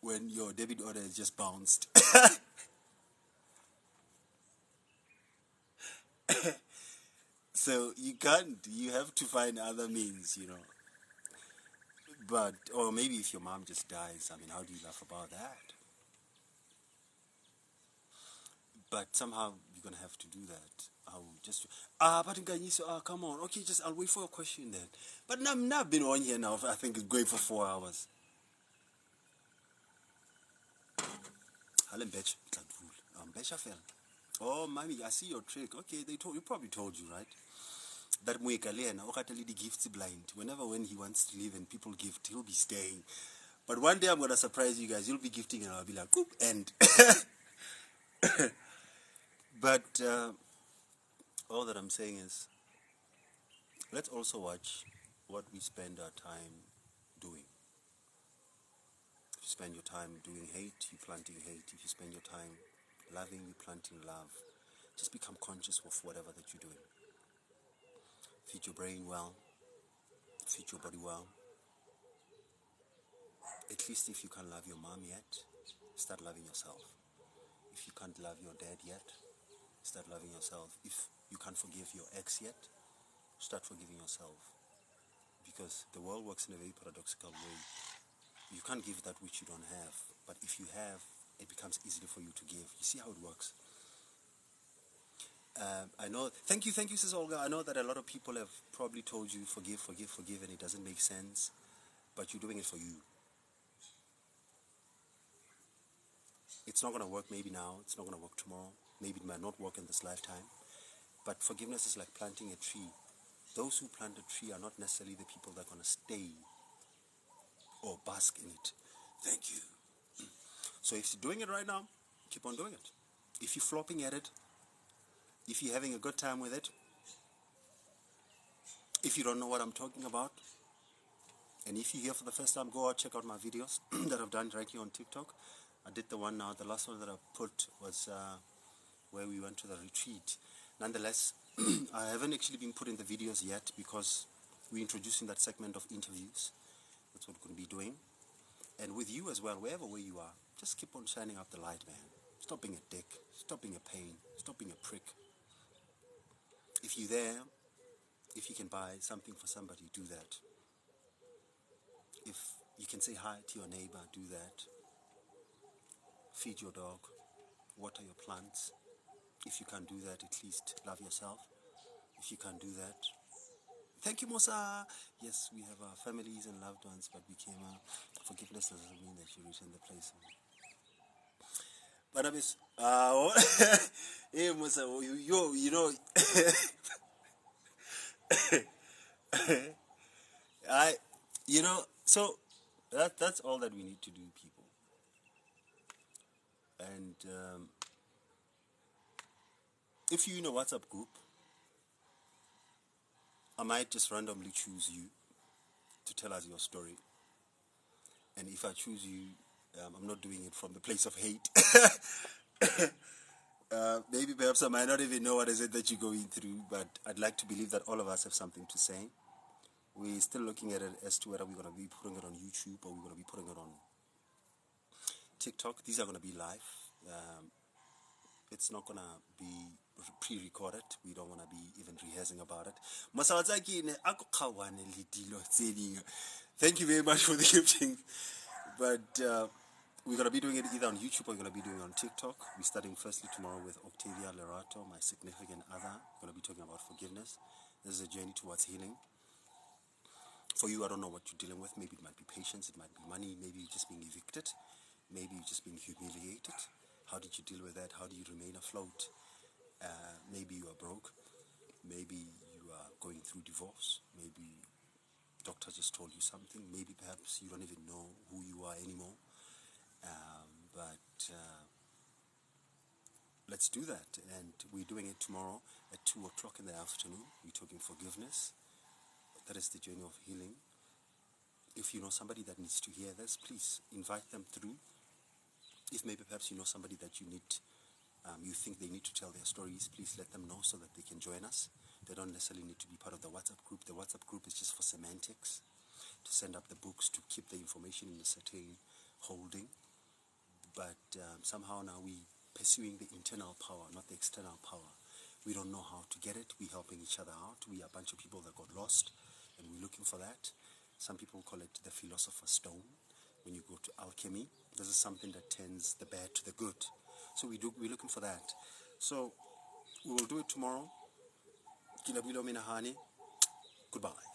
when your debit order is just bounced. So you have to find other means, But, or maybe if your mom just dies, I mean, how do you laugh about that? But somehow you're going to have to do that. But come on. Okay, I'll wait for a question then. But now I've been on here now, I think it's going for 4 hours. Oh, mommy, I see your trick. Okay, they probably told you, right? That Muekalena, the gifts blind. When he wants to leave and people gift, he'll be staying. But one day I'm going to surprise you guys. You'll be gifting and I'll be like, coop, end. But all that I'm saying is, let's also watch what we spend our time doing. If you spend your time doing hate, you're planting hate. If you spend your time loving, you're planting love. Just become conscious of whatever that you're doing. Feed your brain well. Feed your body well. At least if you can't love your mom yet, start loving yourself. If you can't love your dad yet, start loving yourself. If you can't forgive your ex yet, start forgiving yourself. Because the world works in a very paradoxical way. You can't give that which you don't have. But if you have, it becomes easier for you to give. You see how it works? I know. Thank you, Sis Olga. I know that a lot of people have probably told you forgive, and it doesn't make sense. But you're doing it for you. It's not going to work maybe now. It's not going to work tomorrow. Maybe it might not work in this lifetime. But forgiveness is like planting a tree. those who plant a tree are not necessarily the people that are going to stay or bask in it. Thank you. So if you're doing it right now, keep on doing it. If you're flopping at it, if you're having a good time with it, if you don't know what I'm talking about, and if you're here for the first time, go out, check out my videos that I've done directly on TikTok. I did the one now, the last one that I put was where we went to the retreat. Nonetheless, I haven't actually been putting the videos yet because we're introducing that segment of interviews. That's what we're going to be doing. And with you as well, wherever where you are, just keep on shining up the light, man. Stop being a dick. Stop being a pain. Stop being a prick. If you're there, if you can buy something for somebody, do that. If you can say hi to your neighbor, do that. Feed your dog. Water your plants. If you can't do that, at least love yourself. If you can't do that, thank you, Musa. Yes, we have our families and loved ones, but forgiveness doesn't mean that you return the place. But hey, Musa, you know, so that's all that we need to do, people. And if you're in a WhatsApp group, I might just randomly choose you to tell us your story. And if I choose you, I'm not doing it from the place of hate. Maybe perhaps I might not even know what is it that you're going through, but I'd like to believe that all of us have something to say. We're still looking at it as to whether we're going to be putting it on YouTube or we're going to be putting it on TikTok. These are going to be live. It's not going to be pre-recorded. We don't want to be even rehearsing about it. Thank you very much for the gifting. But we're going to be doing it either on YouTube or we're going to be doing it on TikTok. We're starting firstly tomorrow with Octavia Lerato, my significant other. We're going to be talking about forgiveness. This is a journey towards healing. For you, I don't know what you're dealing with. Maybe it might be patience, it might be money, maybe you're just being evicted, maybe you're just being humiliated. How did you deal with that? How do you remain afloat? Maybe you are broke. Maybe you are going through divorce. Maybe doctor just told you something. Maybe perhaps you don't even know who you are anymore. But let's do that. And we're doing it tomorrow at 2 o'clock in the afternoon. We're talking forgiveness. That is the journey of healing. If you know somebody that needs to hear this, please invite them through. If maybe perhaps you know somebody that you think they need to tell their stories, please let them know so that they can join us. They don't necessarily need to be part of the WhatsApp group. The WhatsApp group is just for semantics, to send up the books, to keep the information in a certain holding. But somehow now we're pursuing the internal power, not the external power. We don't know how to get it. We're helping each other out. We are a bunch of people that got lost, and we're looking for that. Some people call it the philosopher's stone. When you go to alchemy, this is something that turns the bad to the good. So we're looking for that. So we will do it tomorrow. Goodbye.